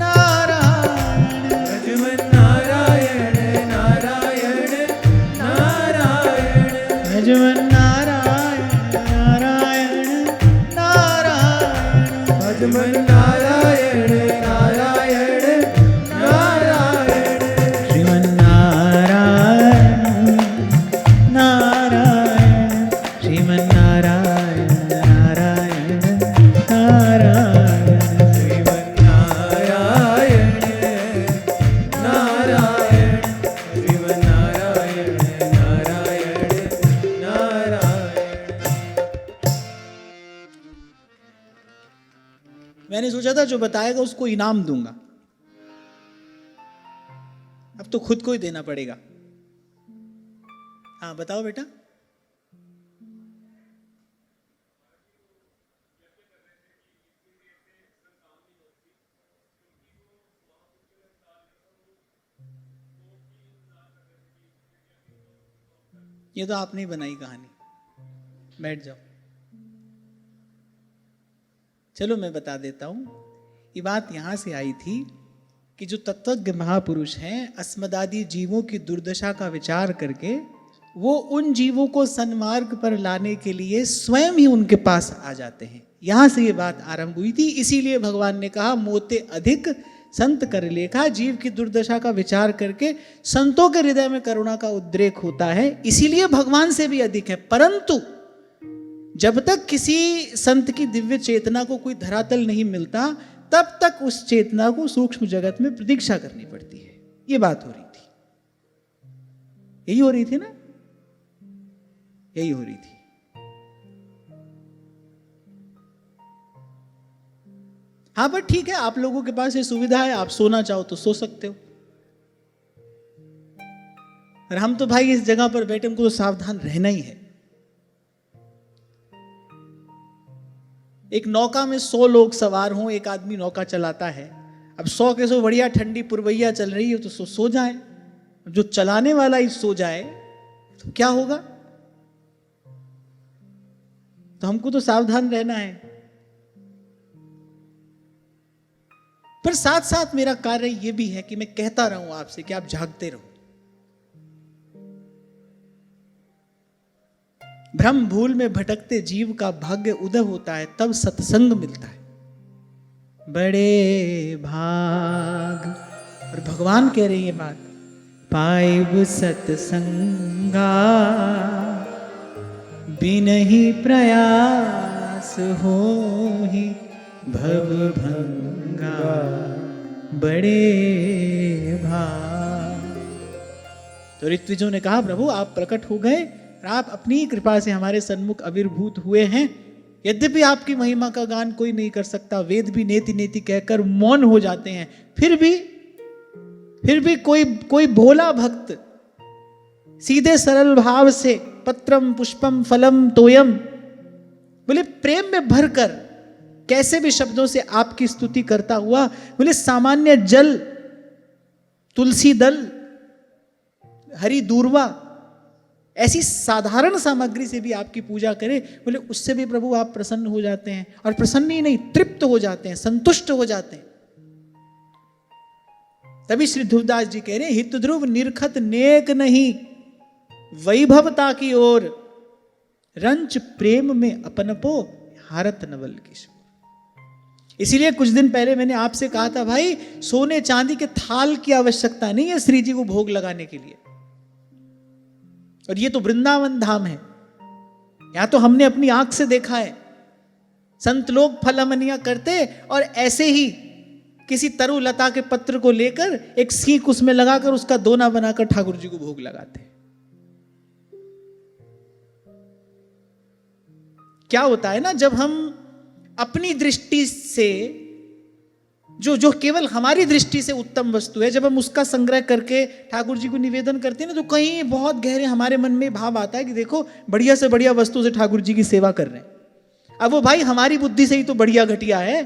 नारायण भजमन नारायण नारायण नारायण भजमन नारायण नारायण नारायण भजमन नारायण नारायण नारायण श्रीमन नारायण नारायण श्रीमन नारायण नारायण नारायण श्रीमन नारायण नारायण श्रीमन नारायण नारायण नारायण। मैंने सोचा था जो बताएगा उसको इनाम दूंगा। अब तो खुद को ही देना पड़ेगा। हाँ बताओ बेटा। ये तो आपने ही बनाई कहानी, बैठ जाओ। चलो मैं बता देता हूं। ये बात यहां से आई थी कि जो तत्वज्ञ महापुरुष हैं, अस्मदादि जीवों की दुर्दशा का विचार करके वो उन जीवों को सन्मार्ग पर लाने के लिए स्वयं ही उनके पास आ जाते हैं। यहां से ये बात आरंभ हुई थी। इसीलिए भगवान ने कहा मोते अधिक संत कर लेखा। जीव की दुर्दशा का विचार करके संतों के हृदय में करुणा का उद्रेक होता है, इसीलिए भगवान से भी अधिक है। परंतु जब तक किसी संत की दिव्य चेतना को कोई धरातल नहीं मिलता, तब तक उस चेतना को सूक्ष्म जगत में प्रतीक्षा करनी पड़ती है। ये बात हो रही थी, यही हो रही थी ना, यही हो रही थी। हाँ पर ठीक है, आप लोगों के पास ये सुविधा है, आप सोना चाहो तो सो सकते हो। और हम तो भाई इस जगह पर बैठे, हमको तो सावधान रहना ही है। एक नौका में 100 लोग सवार हों, एक आदमी नौका चलाता है। अब 100 के 100 बढ़िया ठंडी पुरवैया चल रही है तो सो जाए। जो चलाने वाला ही सो जाए तो क्या होगा? तो हमको तो सावधान रहना है। पर साथ साथ मेरा कार्य यह भी है कि मैं कहता रहूं आपसे कि आप जागते रहो। भ्रम भूल में भटकते जीव का भाग्य उदय होता है, तब सत्संग मिलता है। बड़े भाग, और भगवान कह रहे हैं ये बात, पाइब सत्संगा बिनहि प्रयास हो ही भव भंगा, बड़े भाग। तो ऋत्विजों ने कहा प्रभु आप प्रकट हो गए, आप अपनी कृपा से हमारे सन्मुख आविर्भूत हुए हैं। यद्यपि आपकी महिमा का गान कोई नहीं कर सकता, वेद भी नेति नेति कहकर मौन हो जाते हैं, फिर भी कोई भोला भक्त सीधे सरल भाव से पत्रम पुष्पम फलम तोयम, बोले प्रेम में भरकर कैसे भी शब्दों से आपकी स्तुति करता हुआ, बोले सामान्य जल, तुलसी दल, हरी दूर्वा, ऐसी साधारण सामग्री से भी आपकी पूजा करे, बोले उससे भी प्रभु आप प्रसन्न हो जाते हैं। और प्रसन्न ही नहीं, तृप्त हो जाते हैं, संतुष्ट हो जाते हैं। तभी श्री ध्रुवदास जी कह रहे हैं, हित ध्रुव निरखत नेक नहीं वैभवता की ओर, रंच प्रेम में अपनपो हारत नवल किशोर। इसीलिए कुछ दिन पहले मैंने आपसे कहा था भाई, सोने चांदी के थाल की आवश्यकता नहीं है श्री जी को भोग लगाने के लिए। और ये तो वृंदावन धाम है, यहां तो हमने अपनी आंख से देखा है, संत लोग फलमनियां करते और ऐसे ही किसी तरु लता के पत्र को लेकर एक सीख उसमें लगाकर उसका दोना बनाकर ठाकुर जी को भोग लगाते। क्या होता है ना, जब हम अपनी दृष्टि से जो केवल हमारी दृष्टि से उत्तम वस्तु है, जब हम उसका संग्रह करके ठाकुर जी को निवेदन करते हैं ना, तो कहीं बहुत गहरे हमारे मन में भाव आता है कि देखो बढ़िया से बढ़िया वस्तु से ठाकुर जी की सेवा कर रहे हैं। अब वो भाई हमारी बुद्धि से ही तो बढ़िया घटिया है,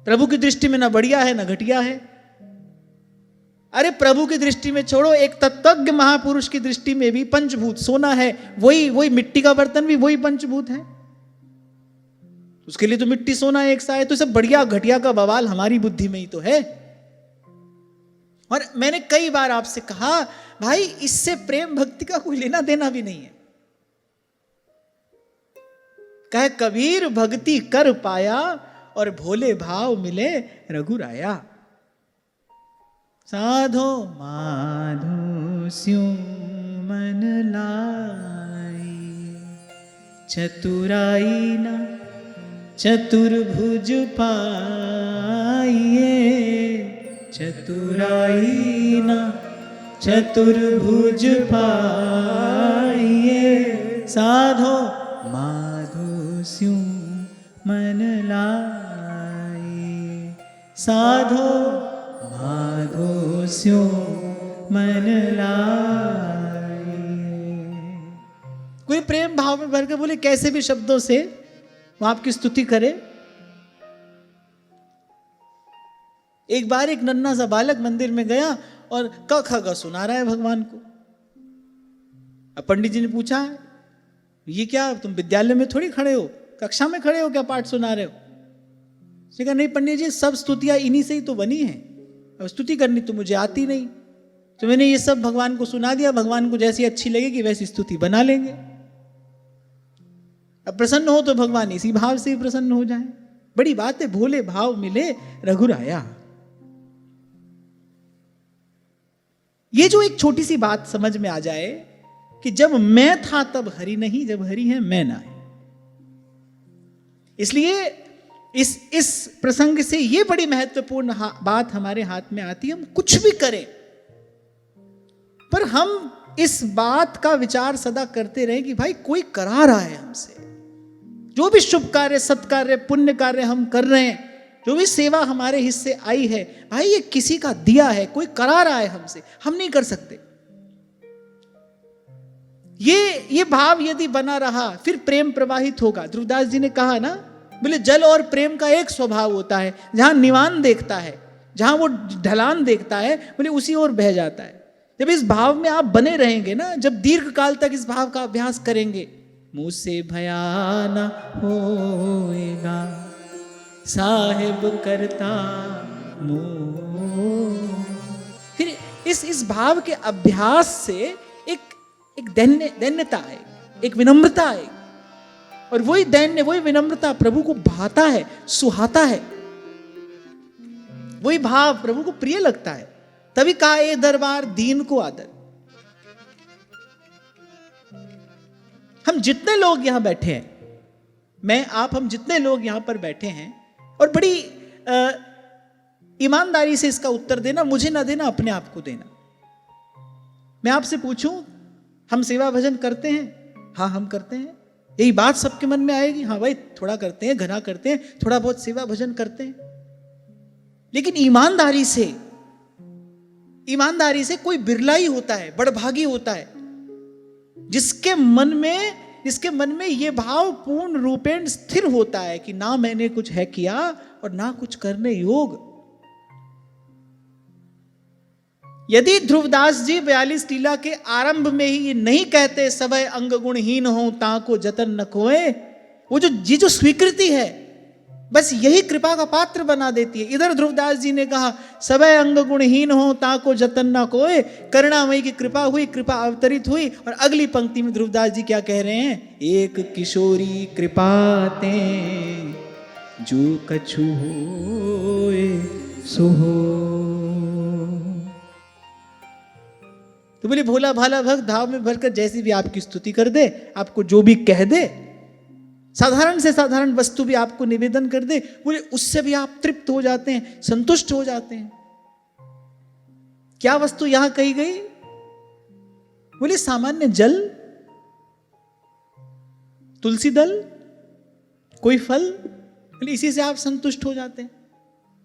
प्रभु की दृष्टि में ना बढ़िया है ना घटिया है। अरे प्रभु की दृष्टि में छोड़ो, एक तत्वज्ञ महापुरुष की दृष्टि में भी पंचभूत सोना है, वही मिट्टी का बर्तन भी वही पंचभूत है, उसके लिए तो मिट्टी सोना एक सा है। तो सब बढ़िया घटिया का बवाल हमारी बुद्धि में ही तो है। और मैंने कई बार आपसे कहा भाई, इससे प्रेम भक्ति का कोई लेना देना भी नहीं है। कहे कबीर भक्ति कर पाया और भोले भाव मिले रघुराया। साधो माधो स्यों मन लाई, चतुराई ना चतुर्भुज पाइए, चतुराई ना चतुर्भुज पाइए, साधो माधो स्यों मन लाई, साधो माधो स्यों मन लाई। कोई प्रेम भाव में भर के बोले कैसे भी शब्दों से वो आपकी स्तुति करे। एक बार एक नन्हा सा बालक मंदिर में गया और क ख ग सुना रहा है भगवान को। अब पंडित जी ने पूछा, ये क्या तुम विद्यालय में थोड़ी खड़े हो, कक्षा में खड़े हो क्या पाठ सुना रहे हो? उसने कहा नहीं पंडित जी, सब स्तुतियां इन्हीं से ही तो बनी है, अब स्तुति करनी तो मुझे आती नहीं, तो मैंने ये सब भगवान को सुना दिया, भगवान को जैसी अच्छी लगेगी वैसी स्तुति बना लेंगे। अब प्रसन्न हो तो भगवान इसी भाव से ही प्रसन्न हो जाए। बड़ी बात है, भोले भाव मिले रघुराया। ये जो एक छोटी सी बात समझ में आ जाए कि जब मैं था तब हरि नहीं, जब हरि है मैं ना है। इसलिए इस प्रसंग से ये बड़ी महत्वपूर्ण बात हमारे हाथ में आती है। हम कुछ भी करें पर हम इस बात का विचार सदा करते रहे कि भाई कोई करा रहा है हमसे, जो भी शुभ कार्य, सत्कार्य, पुण्य कार्य हम कर रहे हैं, जो भी सेवा हमारे हिस्से आई है, भाई ये किसी का दिया है, कोई करा रहा है हमसे, हम नहीं कर सकते। ये भाव यदि बना रहा फिर प्रेम प्रवाहित होगा। ध्रुवदास जी ने कहा ना, बोले जल और प्रेम का एक स्वभाव होता है, जहां निवान देखता है, जहां वो ढलान देखता है, बोले उसी ओर बह जाता है। जब इस भाव में आप बने रहेंगे ना, जब दीर्घ काल तक इस भाव का अभ्यास करेंगे, मुझसे भया न होएगा साहिब करता मोह। फिर इस भाव के अभ्यास से एक दैन्यता है, एक विनम्रता है, और वही दैन्य, वही विनम्रता प्रभु को भाता है, सुहाता है। वही भाव प्रभु को प्रिय लगता है। तभी कहा ए दरबार दीन को आदर। हम जितने लोग यहां बैठे हैं, मैं आप हम जितने लोग यहां पर बैठे हैं, और बड़ी ईमानदारी से इसका उत्तर देना, मुझे ना देना, अपने आप को देना। मैं आपसे पूछूं, हम सेवा भजन करते हैं? हाँ हम करते हैं। यही बात सबके मन में आएगी, हाँ भाई थोड़ा करते हैं, घना करते हैं, थोड़ा बहुत सेवा भजन करते हैं। लेकिन ईमानदारी से कोई बिरला ही होता है, बड़भागी होता है, जिसके मन में ये भाव पूर्ण रूपेण स्थिर होता है कि ना मैंने कुछ है किया और ना कुछ करने योग। यदि ध्रुवदास जी 42 लीला के आरंभ में ही ये नहीं कहते सबय अंग गुणहीन हो ताको जतन न कोए, वो जो स्वीकृति है बस यही कृपा का पात्र बना देती है। इधर ध्रुवदास जी ने कहा सबय अंग गुणहीन हो ताको जतन न कोए, करुणामयी की कृपा हुई, कृपा अवतरित हुई। और अगली पंक्ति में ध्रुवदास जी क्या कह रहे हैं, एक किशोरी कृपाते जो कछु होए सो हो। तो बोले भोला भाला भक्त भाव में भरकर जैसी भी आपकी स्तुति कर दे, आपको जो भी कह दे, साधारण से साधारण वस्तु भी आपको निवेदन कर दे, बोले उससे भी आप तृप्त हो जाते हैं, संतुष्ट हो जाते हैं। क्या वस्तु यहां कही गई? बोले सामान्य जल, तुलसी दल, कोई फल, बोले इसी से आप संतुष्ट हो जाते हैं।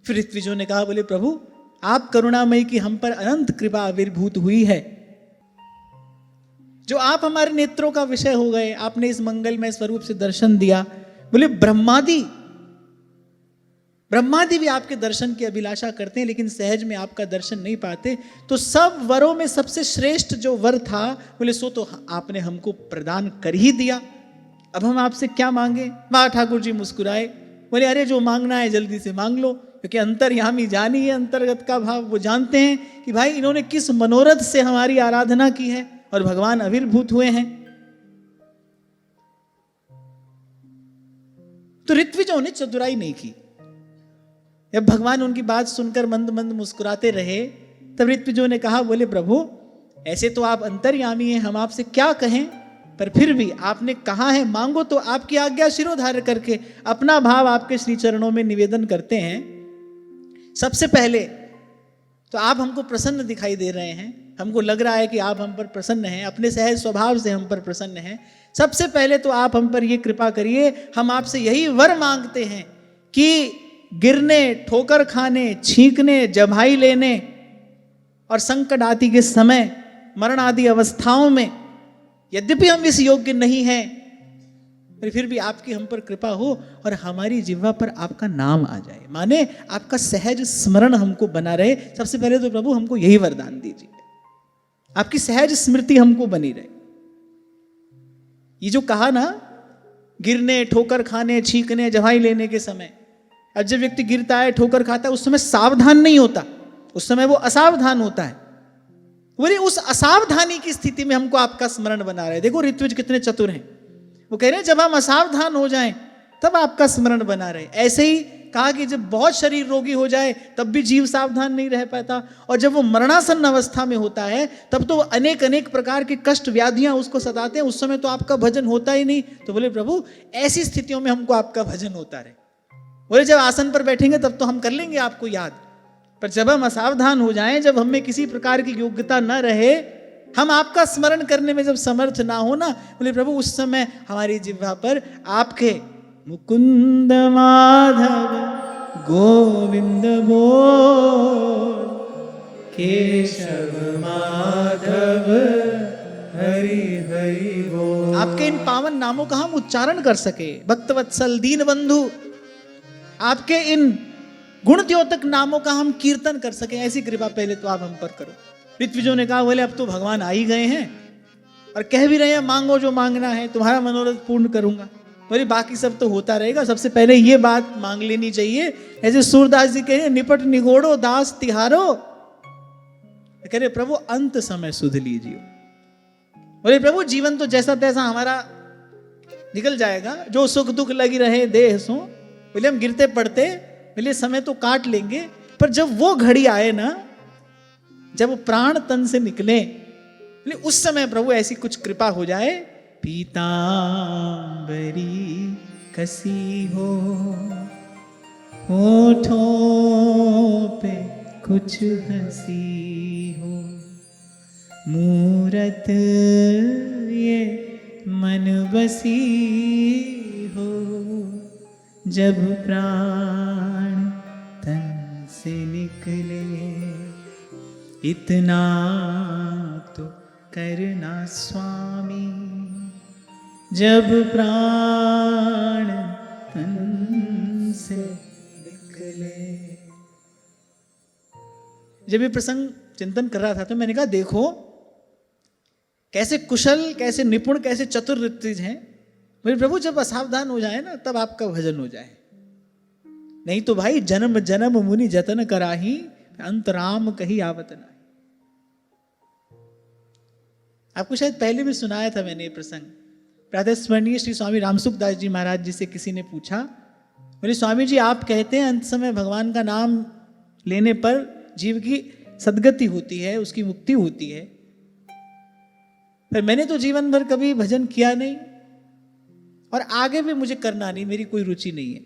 फिर ऋत्विजों ने कहा, बोले प्रभु आप करुणामयी की हम पर अनंत कृपा आविर्भूत हुई है, जो आप हमारे नेत्रों का विषय हो गए, आपने इस मंगलमय स्वरूप से दर्शन दिया। बोले ब्रह्मादि भी आपके दर्शन की अभिलाषा करते हैं, लेकिन सहज में आपका दर्शन नहीं पाते। तो सब वरों में सबसे श्रेष्ठ जो वर था, बोले सो तो आपने हमको प्रदान कर ही दिया, अब हम आपसे क्या मांगे? वहां ठाकुर जी मुस्कुराए, बोले अरे जो मांगना है जल्दी से मांग लो, क्योंकि अंतर्यामी जानी है, अंतर्गत का भाव वो जानते हैं कि भाई इन्होंने किस मनोरथ से हमारी आराधना की है और भगवान आविर्भूत हुए हैं। तो ऋत्विजों ने चतुराई नहीं की। जब भगवान उनकी बात सुनकर मंद मंद मुस्कुराते रहे, तब ऋत्विजों ने कहा, बोले प्रभु ऐसे तो आप अंतर्यामी हैं, हम आपसे क्या कहें, पर फिर भी आपने कहा है मांगो, तो आपकी आज्ञा शिरोधार्य करके अपना भाव आपके श्री चरणों में निवेदन करते हैं। सबसे पहले तो आप हमको प्रसन्न दिखाई दे रहे हैं, हमको लग रहा है कि आप हम पर प्रसन्न हैं, अपने सहज स्वभाव से हम पर प्रसन्न हैं। सबसे पहले तो आप हम पर ये कृपा करिए, हम आपसे यही वर मांगते हैं कि गिरने, ठोकर खाने, छींकने, जम्हाई लेने और संकट आदि के समय, मरण आदि अवस्थाओं में यद्यपि हम इस योग्य नहीं हैं, पर फिर भी आपकी हम पर कृपा हो और हमारी जिह्वा पर आपका नाम आ जाए, माने आपका सहज स्मरण हमको बना रहे। सबसे पहले तो प्रभु हमको यही वरदान दीजिए, आपकी सहज स्मृति हमको बनी रहे। ये जो कहा ना, गिरने, ठोकर खाने, छींकने, जवाई लेने के समय, अब जब व्यक्ति गिरता है, ठोकर खाता है, उस समय सावधान नहीं होता, उस समय वो असावधान होता है। बोले उस असावधानी की स्थिति में हमको आपका स्मरण बना रहे। देखो ऋत्विज कितने चतुर हैं, वो कह रहे हैं जब हम असावधान हो जाएं तब आपका स्मरण बना रहे। ऐसे ही कहा कि जब बहुत शरीर रोगी हो जाए तब भी जीव सावधान नहीं रह पाता, और जब वो मरणासन्न अवस्था में होता है तब तो अनेक अनेक प्रकार के कष्ट व्याधियां उसको सताते हैं, उस समय तो आपका भजन होता ही नहीं। तो बोले प्रभु ऐसी स्थितियों में हमको आपका भजन होता रहे। बोले जब आसन पर बैठेंगे तब तो हम कर लेंगे आपको याद, पर जब हम असावधान हो जाएं, जब हमें किसी प्रकार की योग्यता न रहे, हम आपका स्मरण करने में जब समर्थ ना हो ना, बोले प्रभु उस समय हमारी जिह्वा पर आपके मुकुंद माधव गोविंद बोल, केशव माधव हरि हरि बोल। आपके इन पावन नामों का हम उच्चारण कर सके। भक्तवत्सल दीन बंधु, आपके इन गुण द्योतक नामों का हम कीर्तन कर सके, ऐसी कृपा पहले तो आप हम पर करो। ऋत्विजों ने कहा बोले अब तो भगवान आ ही गए हैं और कह भी रहे हैं मांगो जो मांगना है, तुम्हारा मनोरथ पूर्ण करूंगा। बोले बाकी सब तो होता रहेगा, सबसे पहले ये बात मांग लेनी चाहिए। ऐसे सूरदास जी कहे निपट निगोड़ो दास तिहारो, कह रहे प्रभु अंत समय सुध लीजिए। बोले प्रभु जीवन तो जैसा तैसा हमारा निकल जाएगा, जो सुख दुख लगी रहे देह सो। बोले हम गिरते पड़ते, बोले समय तो काट लेंगे, पर जब वो घड़ी आए ना, जब प्राण तन से निकले, बोले उस समय प्रभु ऐसी कुछ कृपा हो जाए। पीतांबरी कसी हो, होठों पे कुछ हंसी हो, मूरत ये मन बसी हो, जब प्राण तन से निकले, इतना तो करना स्वामी, जब प्राण तन से निकले। जब ये प्रसंग चिंतन कर रहा था तो मैंने कहा देखो कैसे कुशल, कैसे निपुण, कैसे चतुर ऋत्विज हैं। मेरे प्रभु जब असावधान हो जाए ना तब आपका भजन हो जाए, नहीं तो भाई जन्म जन्म मुनि जतन कराही, अंतराम कही आवत नहीं। आपको शायद पहले भी सुनाया था मैंने ये प्रसंग। प्रातः स्मरणीय श्री स्वामी रामसुखदास जी महाराज जी से किसी ने पूछा, बोले स्वामी जी आप कहते हैं अंत समय भगवान का नाम लेने पर जीव की सदगति होती है, उसकी मुक्ति होती है, पर मैंने तो जीवन भर कभी भजन किया नहीं और आगे भी मुझे करना नहीं, मेरी कोई रुचि नहीं है,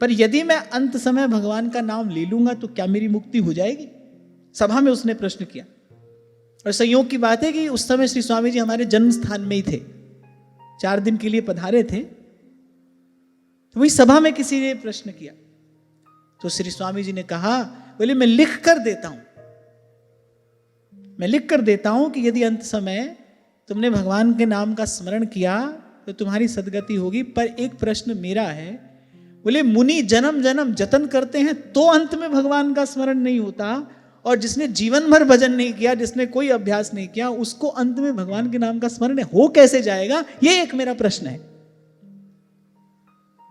पर यदि मैं अंत समय भगवान का नाम ले लूंगा तो क्या मेरी मुक्ति हो जाएगी? सभा में उसने प्रश्न किया। और संयोग की बात है कि उस समय श्री स्वामी जी हमारे जन्म स्थान में ही थे, 4 दिन के लिए पधारे थे। तो वही सभा में किसी ने प्रश्न किया तो श्री स्वामी जी ने कहा, बोले मैं लिख कर देता हूं, मैं लिख कर देता हूं कि यदि अंत समय तुमने भगवान के नाम का स्मरण किया तो तुम्हारी सदगति होगी, पर एक प्रश्न मेरा है। बोले मुनि जन्म जन्म जतन करते हैं तो अंत में भगवान का स्मरण नहीं होता, और जिसने जीवन भर भजन नहीं किया, जिसने कोई अभ्यास नहीं किया, उसको अंत में भगवान के नाम का स्मरण हो कैसे जाएगा? ये एक मेरा प्रश्न है।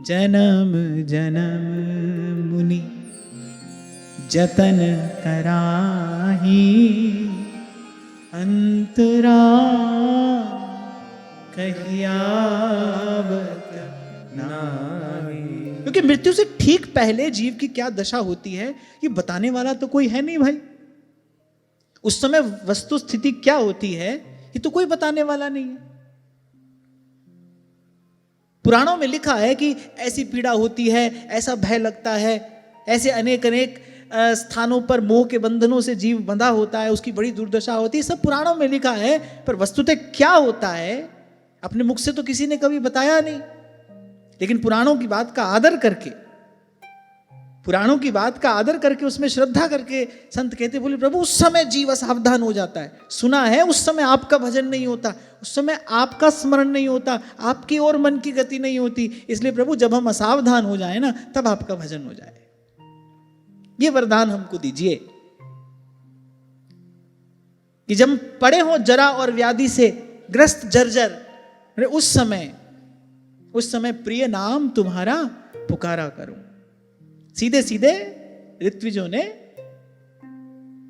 जन्म जन्म मुनि जतन कराही, अंतरा कहियावत नाही। क्योंकि मृत्यु से ठीक पहले जीव की क्या दशा होती है ये बताने वाला तो कोई है नहीं भाई। उस समय वस्तु स्थिति क्या होती है ये तो कोई बताने वाला नहीं है। पुराणों में लिखा है कि ऐसी पीड़ा होती है, ऐसा भय लगता है, ऐसे अनेक अनेक स्थानों पर मोह के बंधनों से जीव बंधा होता है, उसकी बड़ी दुर्दशा होती है, सब पुराणों में लिखा है। पर वस्तुतः क्या होता है अपने मुख से तो किसी ने कभी बताया नहीं। लेकिन पुराणों की बात का आदर करके, पुराणों की बात का आदर करके, उसमें श्रद्धा करके संत कहते, बोले प्रभु उस समय जीव असावधान हो जाता है। सुना है उस समय आपका भजन नहीं होता, उस समय आपका स्मरण नहीं होता, आपकी ओर मन की गति नहीं होती। इसलिए प्रभु जब हम असावधान हो जाए ना तब आपका भजन हो जाए। ये वरदान हमको दीजिए कि जब पड़े हो जरा और व्याधि से ग्रस्त जर्जर, अरे उस समय प्रिय नाम तुम्हारा पुकारा करूं। सीधे सीधे ऋत्विजों ने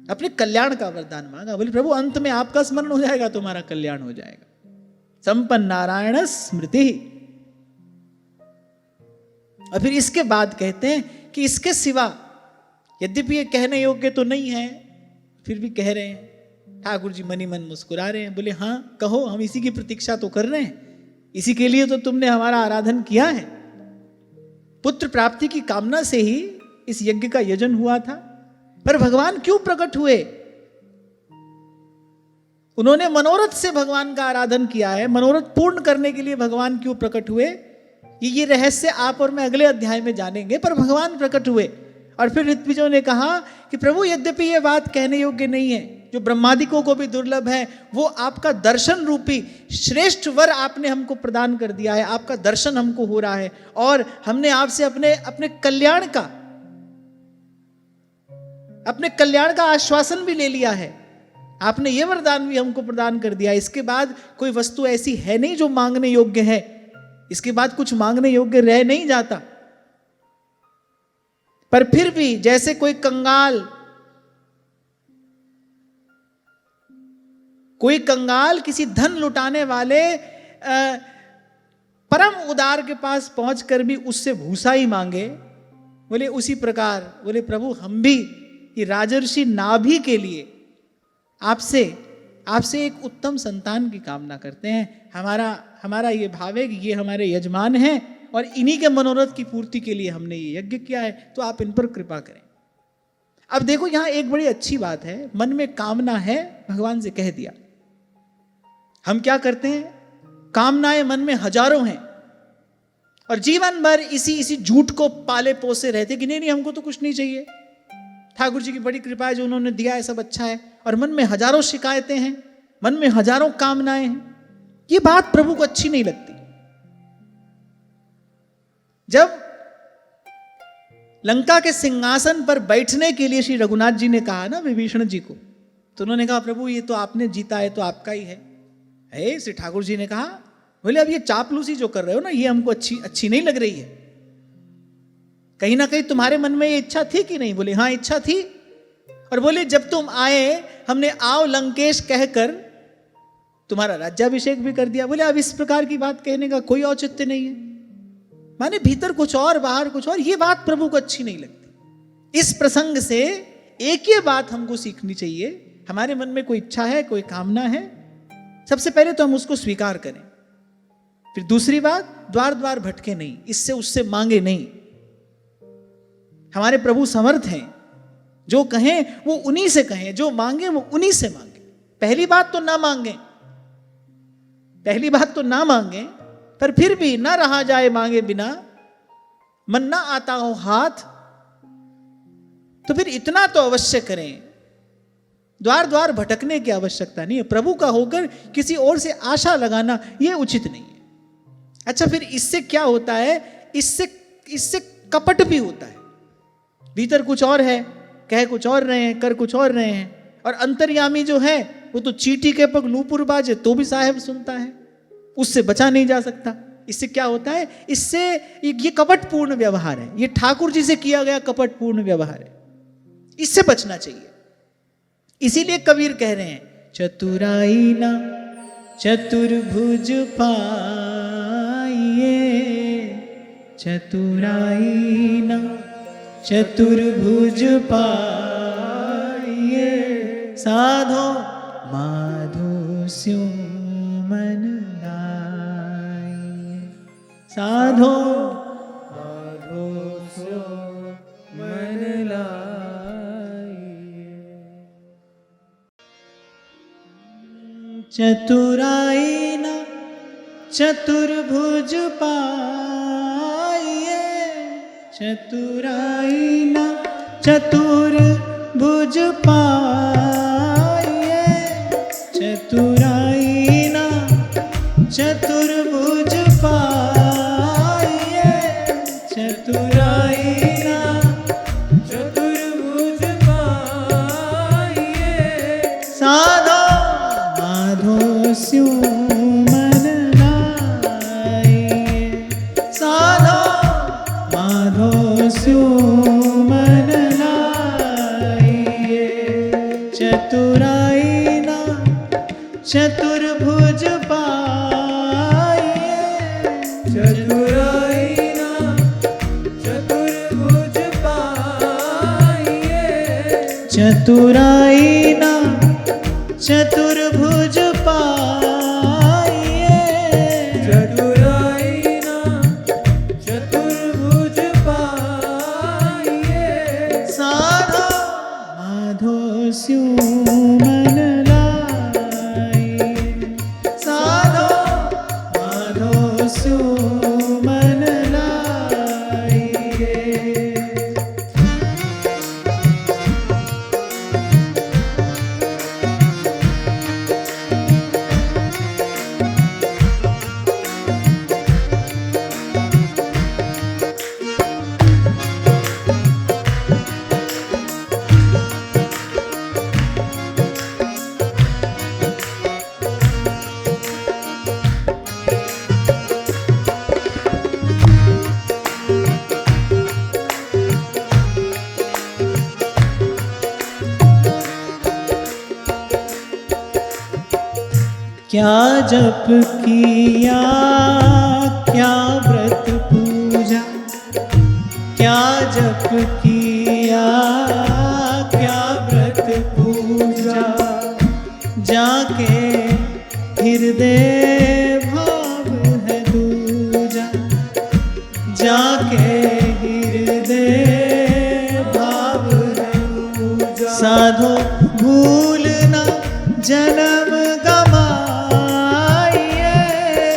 अपने कल्याण का वरदान मांगा। बोले प्रभु अंत में आपका स्मरण हो जाएगा, तुम्हारा कल्याण हो जाएगा। संपन्न नारायण स्मृति। और फिर इसके बाद कहते हैं कि इसके सिवा, यद्यपि ये कहने योग्य तो नहीं है, फिर भी कह रहे हैं। ठाकुर जी मनी मन मुस्कुरा रहे हैं, बोले हाँ कहो, हम इसी की प्रतीक्षा तो कर रहे हैं, इसी के लिए तो तुमने हमारा आराधन किया है। पुत्र प्राप्ति की कामना से ही इस यज्ञ का यजन हुआ था। पर भगवान क्यों प्रकट हुए? उन्होंने मनोरथ से भगवान का आराधन किया है, मनोरथ पूर्ण करने के लिए भगवान क्यों प्रकट हुए, ये रहस्य आप और मैं अगले अध्याय में जानेंगे। पर भगवान प्रकट हुए और फिर ऋत्विजों ने कहा कि प्रभु यद्यपि ये बात कहने योग्य नहीं है, जो ब्रह्मादिकों को भी दुर्लभ है, वो आपका दर्शन रूपी श्रेष्ठ वर आपने हमको प्रदान कर दिया है, आपका दर्शन हमको हो रहा है और हमने आपसे अपने कल्याण का आश्वासन भी ले लिया है। आपने ये वरदान भी हमको प्रदान कर दिया। इसके बाद कोई वस्तु ऐसी है नहीं जो मांगने योग्य है, इसके बाद कुछ मांगने योग्य रह नहीं जाता। पर फिर भी जैसे कोई कंगाल किसी धन लुटाने वाले परम उदार के पास पहुंचकर भी उससे भूसा ही मांगे, बोले उसी प्रकार बोले प्रभु हम भी ये राजर्षि नाभि के लिए आपसे एक उत्तम संतान की कामना करते हैं। हमारा ये भाव है कि ये हमारे यजमान हैं और इन्हीं के मनोरथ की पूर्ति के लिए हमने ये यज्ञ किया है, तो आप इन पर कृपा करें। अब देखो यहां एक बड़ी अच्छी बात है, मन में कामना है, भगवान से कह दिया। हम क्या करते हैं, कामनाएं मन में हजारों हैं और जीवन भर इसी झूठ को पाले पोसे रहते कि नहीं हमको तो कुछ नहीं चाहिए, ठाकुर जी की बड़ी कृपा है, जो उन्होंने दिया है सब अच्छा है। और मन में हजारों शिकायतें हैं, मन में हजारों कामनाएं हैं। ये बात प्रभु को अच्छी नहीं लगती। जब लंका के सिंहासन पर बैठने के लिए श्री रघुनाथ जी ने कहा ना विभीषण जी को, तो उन्होंने कहा प्रभु ये तो आपने जीता है, तो आपका ही है। श्री ठाकुर जी ने कहा बोले अब ये चापलूसी जो कर रहे हो ना, ये हमको अच्छी नहीं लग रही है। कहीं ना कहीं तुम्हारे मन में ये इच्छा थी कि नहीं? बोले हाँ इच्छा थी। और बोले जब तुम आए हमने आओ लंकेश कहकर तुम्हारा राज्याभिषेक भी कर दिया। बोले अब इस प्रकार की बात कहने का कोई औचित्य नहीं है, माने भीतर कुछ और बाहर कुछ और। ये बात प्रभु को अच्छी नहीं लगती। इस प्रसंग से एक ही बात हमको सीखनी चाहिए, हमारे मन में कोई इच्छा है, कोई कामना है, सबसे पहले तो हम उसको स्वीकार करें। फिर दूसरी बात, द्वार द्वार भटके नहीं, इससे उससे मांगे नहीं। हमारे प्रभु समर्थ हैं, जो कहें वो उन्हीं से कहें, जो मांगे वो उन्हीं से मांगे। पहली बात तो ना मांगे, पर फिर भी ना रहा जाए मांगे बिना, मन ना आता हो हाथ, तो फिर इतना तो अवश्य करें। द्वार द्वार भटकने की आवश्यकता नहीं है। प्रभु का होकर किसी और से आशा लगाना यह उचित नहीं है। अच्छा फिर इससे क्या होता है? इससे कपट भी होता है। भीतर कुछ और है, कह कुछ और रहे हैं, कर कुछ और रहे हैं, और अंतर्यामी जो है वो तो चींटी के पग नूपुर बाजे तो भी साहेब सुनता है, उससे बचा नहीं जा सकता। इससे क्या होता है? इससे ये कपटपूर्ण व्यवहार है, ये ठाकुर जी से किया गया कपटपूर्ण व्यवहार है, इससे बचना चाहिए। इसीलिए कबीर कह रहे हैं, चतुराई ना चतुर्भुज पाइए, चतुराई ना चतुर्भुज पाइए, साधो माधो स्यो मन लाइए, साधो माधो स्यो मन लाइए। चतुराई न चतुर्भुज पाइए, चतुराई न चतुर्भुज पाइए, चतुराई न चतुर्भुज पाइए, चतुराई न चतुर्भुज पाइए, साधो माधो स्यो मन लाइए। चतुर्भुज पाइए। चतुराई ना चतुर्भुज पाइए। चतुराई ना चतुर्भुज पाइए। चतुराई ना चतुर्भुज पाइए। साधो माधो स्यो मन लाइए। साधो माधो स्यो मन लाइए। क्या जप किया, क्या व्रत पूजा, क्या जप किया, क्या व्रत पूजा, जाके हृदय भाव है दूजा। जाके हृदय भाव है दूजा। साधो भूलना जन्म गवाइए।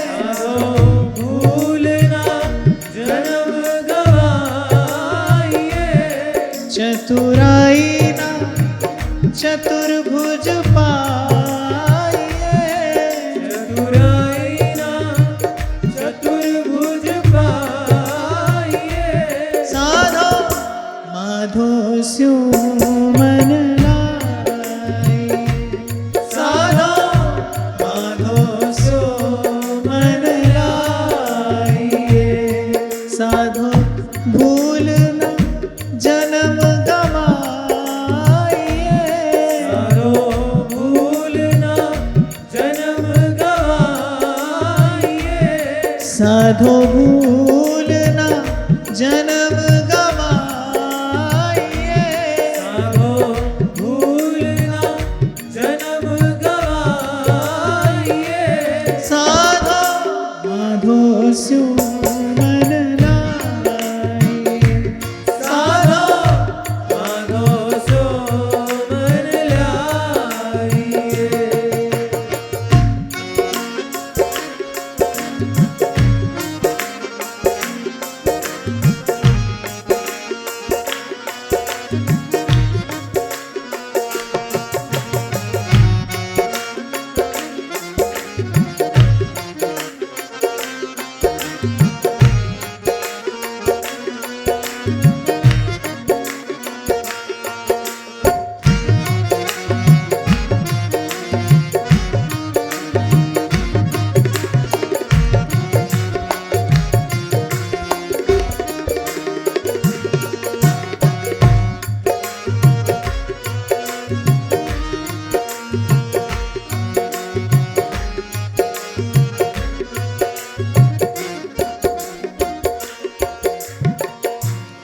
साधो भूलना जन्म गवाइए। चतुराई ना चतुर्भुज पाइए। चतुराई ना चतुर्भुज पाइए। साधो माधो स्यो मन लाइए। साधो माधो स्यो मन लाइए। साधो भूलना जन्म गवाइए। साधो भूलना जन्म गवाइए। साधो भूलना जन्म गवाइए। साधो भूलना जन्म गवाइए। साधो माधो स्यो मन लाइए। साधो माधो सो मन लाइए।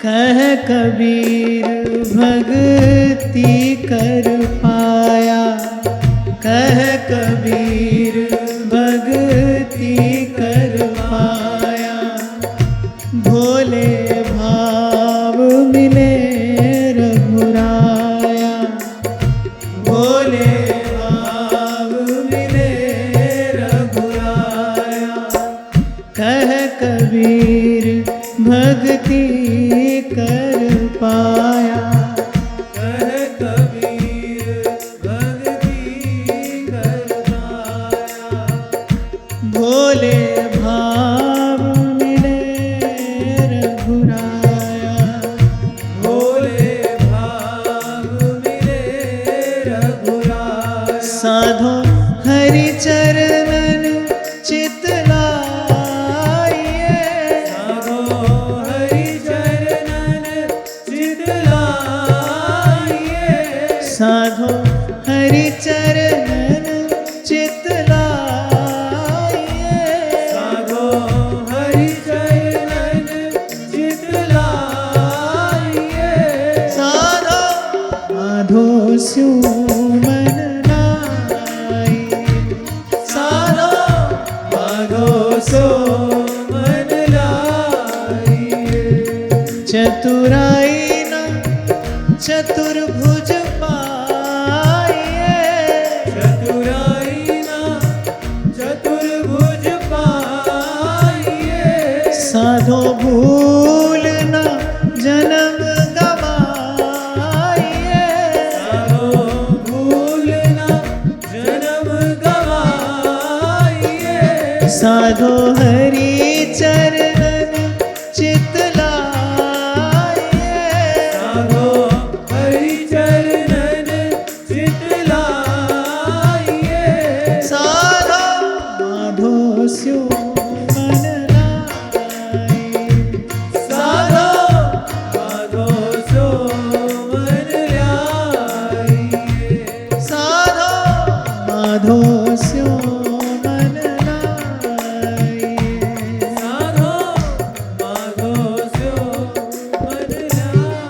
कह कबीर भक्ति कर पाया। कह कबीर भक्ति कर पाया। भोले भाव मिले रघुराया। भोले भाव मिले रघुराया। कह कबीर भक्ति कर पाया। कह कबीर भक्ति कर पाया। भोले भाव मिले रघुराया। भोले भाव मिले रघुराया। साधो हरि चरणन चित लाइए। साधो हरि चरणन चित लाइए। साधो हरि चरणन चित चतुराई न चतुर्भुज पाइए, चतुराई ना चतुर्भुज पाइए, साधो भूल न जन्म गवाइए, साधो भूल ना जन्म गवाइए, साधो हरि चरणन चित लाइए, साधो हरि चरणन चित लाइए, साधो माधो स्यो मन लाइए, साधो माधो सो मन लाइए, साधो माधो स्यो मन लाइए, साधो माधो सो मन लाइए।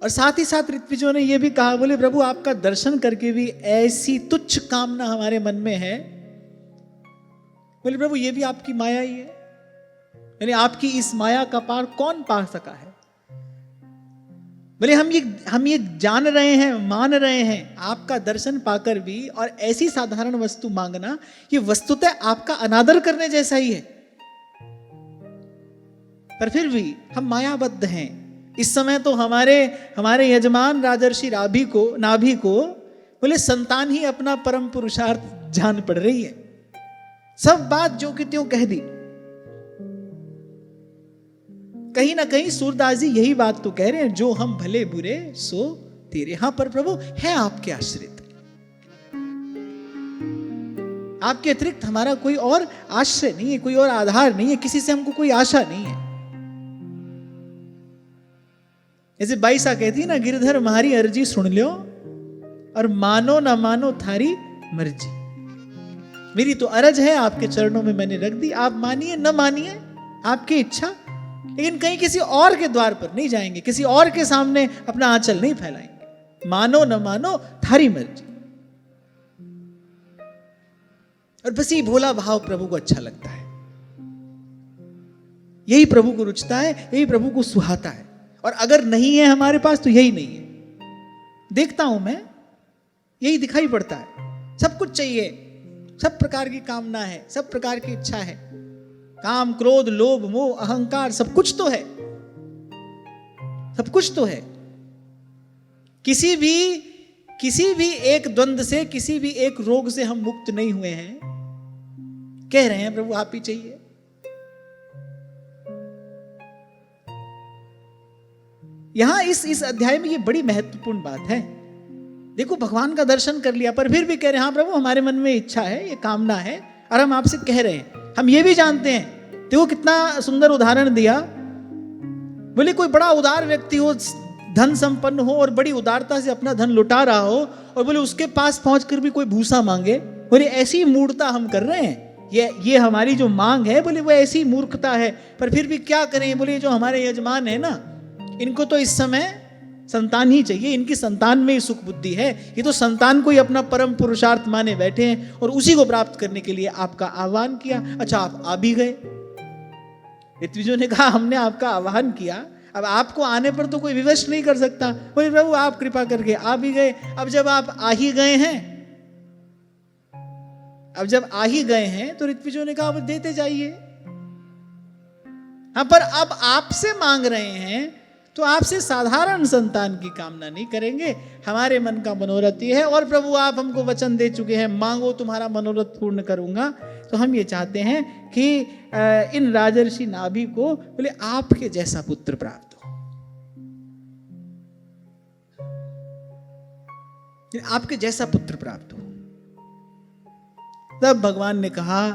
और साथ ही साथ ऋत्विजों ने यह भी कहा, बोले प्रभु आपका दर्शन करके भी ऐसी तुच्छ कामना हमारे मन में है। बोले प्रभु ये भी आपकी माया ही है, यानी आपकी इस माया का पार कौन पा सका है। बोले हम ये जान रहे हैं, मान रहे हैं, आपका दर्शन पाकर भी और ऐसी साधारण वस्तु मांगना, ये वस्तुतः आपका अनादर करने जैसा ही है। पर फिर भी हम मायाबद्ध हैं। इस समय तो हमारे यजमान राजर्षि नाभि को बोले संतान ही अपना परम पुरुषार्थ जान पड़ रही है। सब बात जो कि त्यों कह दी। कहीं ना कहीं सूरदास जी यही बात तो कह रहे हैं, जो हम भले बुरे सो तेरे। हां पर प्रभु है आपके आश्रित, आपके अतिरिक्त हमारा कोई और आश्रय नहीं है, कोई और आधार नहीं है, किसी से हमको कोई आशा नहीं है। जैसे बाईसा कहती है ना, गिरधर मारी अर्जी सुन लो और मानो ना मानो थारी मर्जी। मेरी तो अरज है आपके चरणों में मैंने रख दी, आप मानिए न मानिए आपकी इच्छा, लेकिन कहीं किसी और के द्वार पर नहीं जाएंगे, किसी और के सामने अपना आंचल नहीं फैलाएंगे। मानो न मानो थारी मर्जी। और बस ये भोला भाव प्रभु को अच्छा लगता है, यही प्रभु को रुचता है, यही प्रभु को सुहाता है। और अगर नहीं है हमारे पास तो यही नहीं है। देखता हूं मैं, यही दिखाई पड़ता है। सब कुछ चाहिए, सब प्रकार की कामना है, सब प्रकार की इच्छा है, काम क्रोध लोभ मोह अहंकार सब कुछ तो है, सब कुछ तो है। किसी भी एक द्वंद्व से, किसी भी एक रोग से हम मुक्त नहीं हुए हैं। कह रहे हैं प्रभु आप ही चाहिए। यहां इस अध्याय में ये बड़ी महत्वपूर्ण बात है। देखो भगवान का दर्शन कर लिया, पर फिर भी कह रहे हैं हाँ प्रभु हमारे मन में इच्छा है, ये कामना है, और हम आपसे कह रहे हैं। हम ये भी जानते हैं, देखो कितना सुंदर उदाहरण दिया। बोले कोई बड़ा उदार व्यक्ति हो, धन संपन्न हो और बड़ी उदारता से अपना धन लुटा रहा हो, और बोले उसके पास पहुंचकर भी कोई भूसा मांगे। बोले ऐसी मूर्खता हम कर रहे हैं, ये हमारी जो मांग है, बोले वो ऐसी मूर्खता है। पर फिर भी क्या करें, बोले जो हमारे यजमान है ना, इनको तो इस समय संतान ही चाहिए, इनकी संतान में ही सुख बुद्धि है। ये तो संतान को ही अपना परम पुरुषार्थ माने बैठे हैं, और उसी को प्राप्त करने के लिए आपका आह्वान किया। अच्छा आप आ भी गए। ऋत्विजों ने कहा हमने आपका आह्वान किया, अब आपको आने पर तो कोई विवश नहीं कर सकता। बोले प्रभु आप कृपा करके आ भी गए। अब जब आप आ ही गए हैं, तो ऋत्विजों ने कहा अब देते जाइए। हाँ पर अब आपसे मांग रहे हैं तो आपसे साधारण संतान की कामना नहीं करेंगे, हमारे मन का मनोरथ ये है। और प्रभु आप हमको वचन दे चुके हैं, मांगो तुम्हारा मनोरथ पूर्ण करूंगा। तो हम ये चाहते हैं कि इन राजर्षि नाभि को बोले आपके जैसा पुत्र प्राप्त हो, आपके जैसा पुत्र प्राप्त हो। तब भगवान ने कहा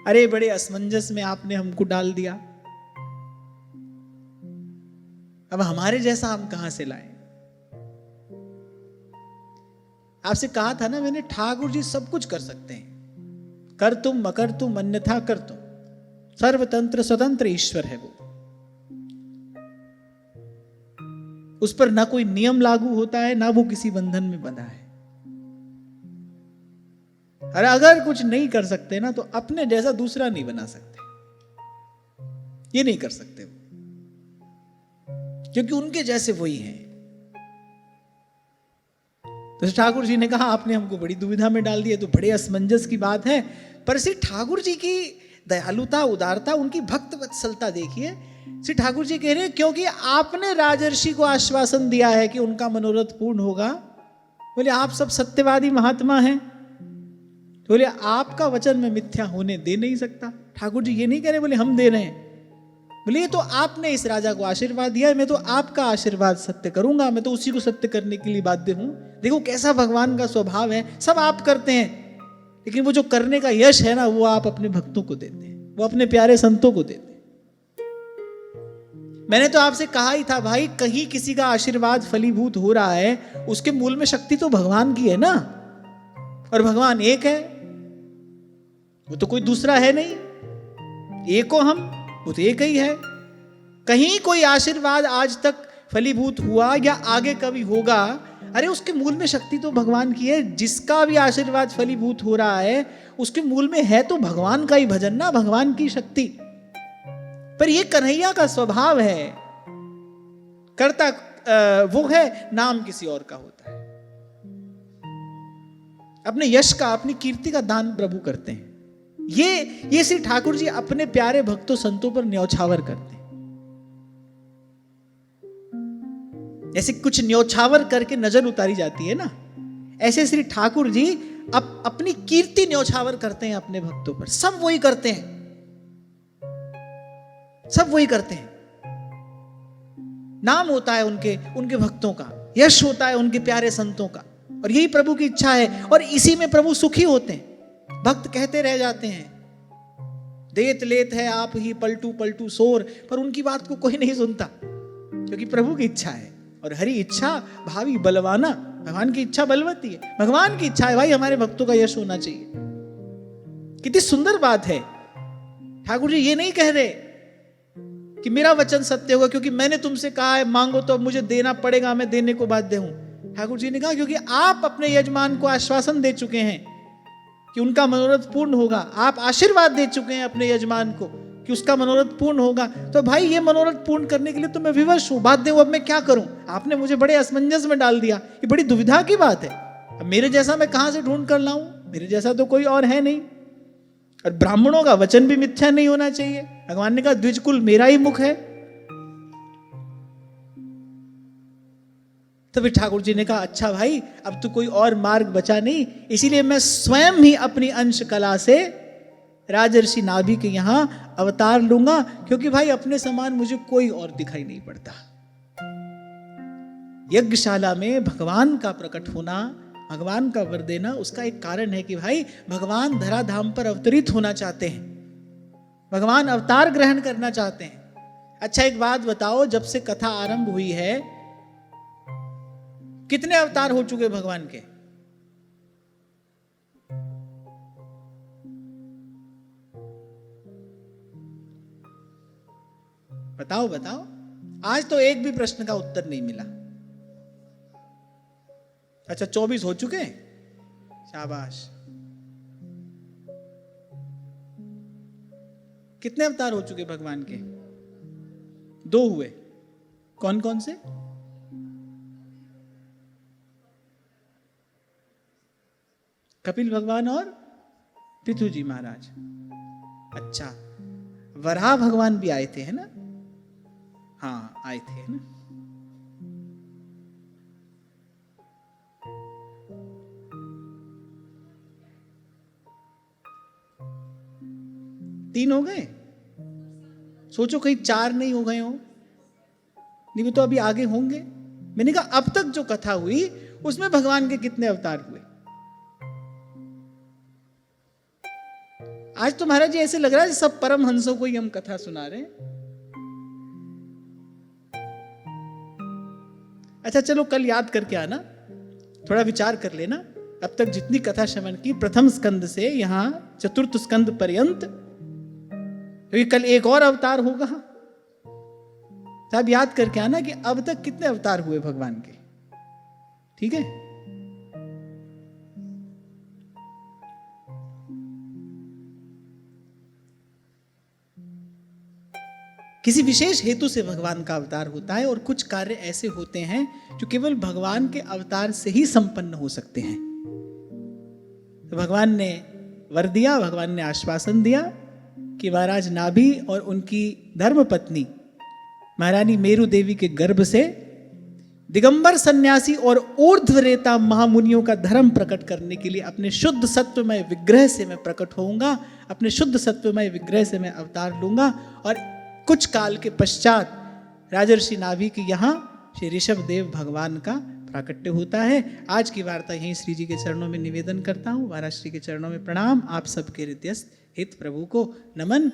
अरे बड़े असमंजस में आपने हमको डाल दिया, अब हमारे जैसा हम कहां से लाएं। आपसे कहा था ना मैंने, ठाकुर जी सब कुछ कर सकते हैं, कर तुम मकर तुम अन्यथा कर तुम, सर्वतंत्र स्वतंत्र ईश्वर है वो। उस पर ना कोई नियम लागू होता है, ना वो किसी बंधन में बंधा है। और अगर कुछ नहीं कर सकते ना, तो अपने जैसा दूसरा नहीं बना सकते, ये नहीं कर सकते, क्योंकि उनके जैसे वही हैं। तो ठाकुर जी ने कहा आपने हमको बड़ी दुविधा में डाल दिया, तो बड़े असमंजस की बात है। पर श्री ठाकुर जी की दयालुता, उदारता, उनकी भक्त वत्सलता देखिए। श्री ठाकुर जी कह रहे हैं क्योंकि आपने राजर्षि को आश्वासन दिया है कि उनका मनोरथ पूर्ण होगा। बोले आप सब सत्यवादी महात्मा हैं, तो बोले आपका वचन मैं मिथ्या होने दे नहीं सकता। ठाकुर जी ये नहीं कह रहे, बोले हम दे रहे हैं। बोले ये तो आपने इस राजा को आशीर्वाद दिया है, मैं तो आपका आशीर्वाद सत्य करूंगा, मैं तो उसी को सत्य करने के लिए बाध्य हूं। देखो कैसा भगवान का स्वभाव है, सब आप करते हैं, लेकिन वो जो करने का यश है ना, वो आप अपने भक्तों को देते हैं, वो अपने प्यारे संतों को देते हैं। मैंने तो आपसे कहा ही था भाई, कहीं किसी का आशीर्वाद फलीभूत हो रहा है, उसके मूल में शक्ति तो भगवान की है ना, और भगवान एक है, वो तो कोई दूसरा है नहीं। एक हो हम, वो तो एक ही है। कहीं कोई आशीर्वाद आज तक फलीभूत हुआ या आगे कभी होगा, अरे उसके मूल में शक्ति तो भगवान की है। जिसका भी आशीर्वाद फलीभूत हो रहा है, उसके मूल में है तो भगवान का ही भजन ना, भगवान की शक्ति। पर ये कन्हैया का स्वभाव है, करता वो है, नाम किसी और का होता है। अपने यश का, अपनी कीर्ति का दान प्रभु करते हैं। ये श्री ठाकुर जी अपने प्यारे भक्तों संतों पर न्यौछावर करते हैं। ऐसे कुछ न्यौछावर करके नजर उतारी जाती है ना, ऐसे श्री ठाकुर जी अपनी कीर्ति न्यौछावर करते हैं अपने भक्तों पर। सब वही करते हैं, सब वही करते हैं। नाम होता है उनके भक्तों का, यश होता है उनके प्यारे संतों का, और यही प्रभु की इच्छा है, और इसी में प्रभु सुखी होते हैं। भक्त कहते रह जाते हैं, देत लेत है आप ही पलटू पलटू सोर, पर उनकी बात को कोई नहीं सुनता, क्योंकि प्रभु की इच्छा है। और हरि इच्छा भावी बलवाना, भगवान की इच्छा बलवती है। भगवान की इच्छा है भाई हमारे भक्तों का यश होना चाहिए। कितनी सुंदर बात है। ठाकुर जी ये नहीं कह रहे कि मेरा वचन सत्य होगा क्योंकि मैंने तुमसे कहा है मांगो तो अब मुझे देना पड़ेगा, मैं देने को बाध्य हूं। ठाकुर जी ने कहा क्योंकि आप अपने यजमान को आश्वासन दे चुके हैं कि उनका मनोरथ पूर्ण होगा, आप आशीर्वाद दे चुके हैं अपने यजमान को कि उसका मनोरथ पूर्ण होगा, तो भाई ये मनोरथ पूर्ण करने के लिए तो मैं विवश हूं, बाध्य हूं। अब मैं क्या करूं? आपने मुझे बड़े असमंजस में डाल दिया, ये बड़ी दुविधा की बात है। अब मेरे जैसा मैं कहां से ढूंढ कर लाऊं? मेरे जैसा तो कोई और है नहीं। और ब्राह्मणों का वचन भी मिथ्या नहीं होना चाहिए। भगवान ने कहा द्विजकुल मेरा ही मुख है। तभी ठाकुर जी ने कहा अच्छा भाई अब तो कोई और मार्ग बचा नहीं, इसीलिए मैं स्वयं ही अपनी अंश कला से राजर्षि नाभि के यहां अवतार लूंगा, क्योंकि भाई अपने समान मुझे कोई और दिखाई नहीं पड़ता। यज्ञशाला में भगवान का प्रकट होना, भगवान का वर देना, उसका एक कारण है कि भाई भगवान धराधाम पर अवतरित होना चाहते हैं, भगवान अवतार ग्रहण करना चाहते हैं। अच्छा एक बात बताओ, जब से कथा आरंभ हुई है कितने अवतार हो चुके भगवान के? बताओ बताओ। आज तो एक भी प्रश्न का उत्तर नहीं मिला। अच्छा 24 हो चुके? शाबाश। कितने अवतार हो चुके भगवान के? 2 हुए। कौन कौन से? कपिल भगवान और पृथु जी महाराज। अच्छा वराह भगवान भी आए थे है ना? हाँ आए थे है ना? तीन हो गए? सोचो कहीं 4 नहीं हो गए हो। नहीं वो तो अभी आगे होंगे। मैंने कहा अब तक जो कथा हुई उसमें भगवान के कितने अवतार हुए? आज तो महाराज जी ऐसे लग रहा है सब परम हंसों को ही हम कथा सुना रहे हैं। अच्छा चलो कल याद करके आना, थोड़ा विचार कर लेना। अब तक जितनी कथा श्रवण की प्रथम स्कंद से यहां चतुर्थ स्कंद पर्यंत, क्योंकि कल एक और अवतार होगा, तब याद करके आना कि अब तक कितने अवतार हुए भगवान के। ठीक है? किसी विशेष हेतु से भगवान का अवतार होता है और कुछ कार्य ऐसे होते हैं जो केवल भगवान के अवतार से ही संपन्न हो सकते हैं। तो भगवान ने वर दिया, भगवान ने आश्वासन दिया कि महाराज नाभि और उनकी धर्मपत्नी महारानी मेरु देवी के गर्भ से दिगंबर सन्यासी और ऊर्ध्वरेता महामुनियों का धर्म प्रकट करने के लिए अपने शुद्ध सत्वमय विग्रह से मैं प्रकट होऊंगा, अपने शुद्ध सत्वमय विग्रह से मैं अवतार लूंगा। और कुछ काल के पश्चात राजर्षि नाभि के यहाँ श्री ऋषभ देव भगवान का प्राकट्य होता है। आज की वार्ता यहीं श्री जी के चरणों में निवेदन करता हूँ। महाराज श्री के चरणों में प्रणाम। आप सबके हृदयस्थ हित प्रभु को नमन।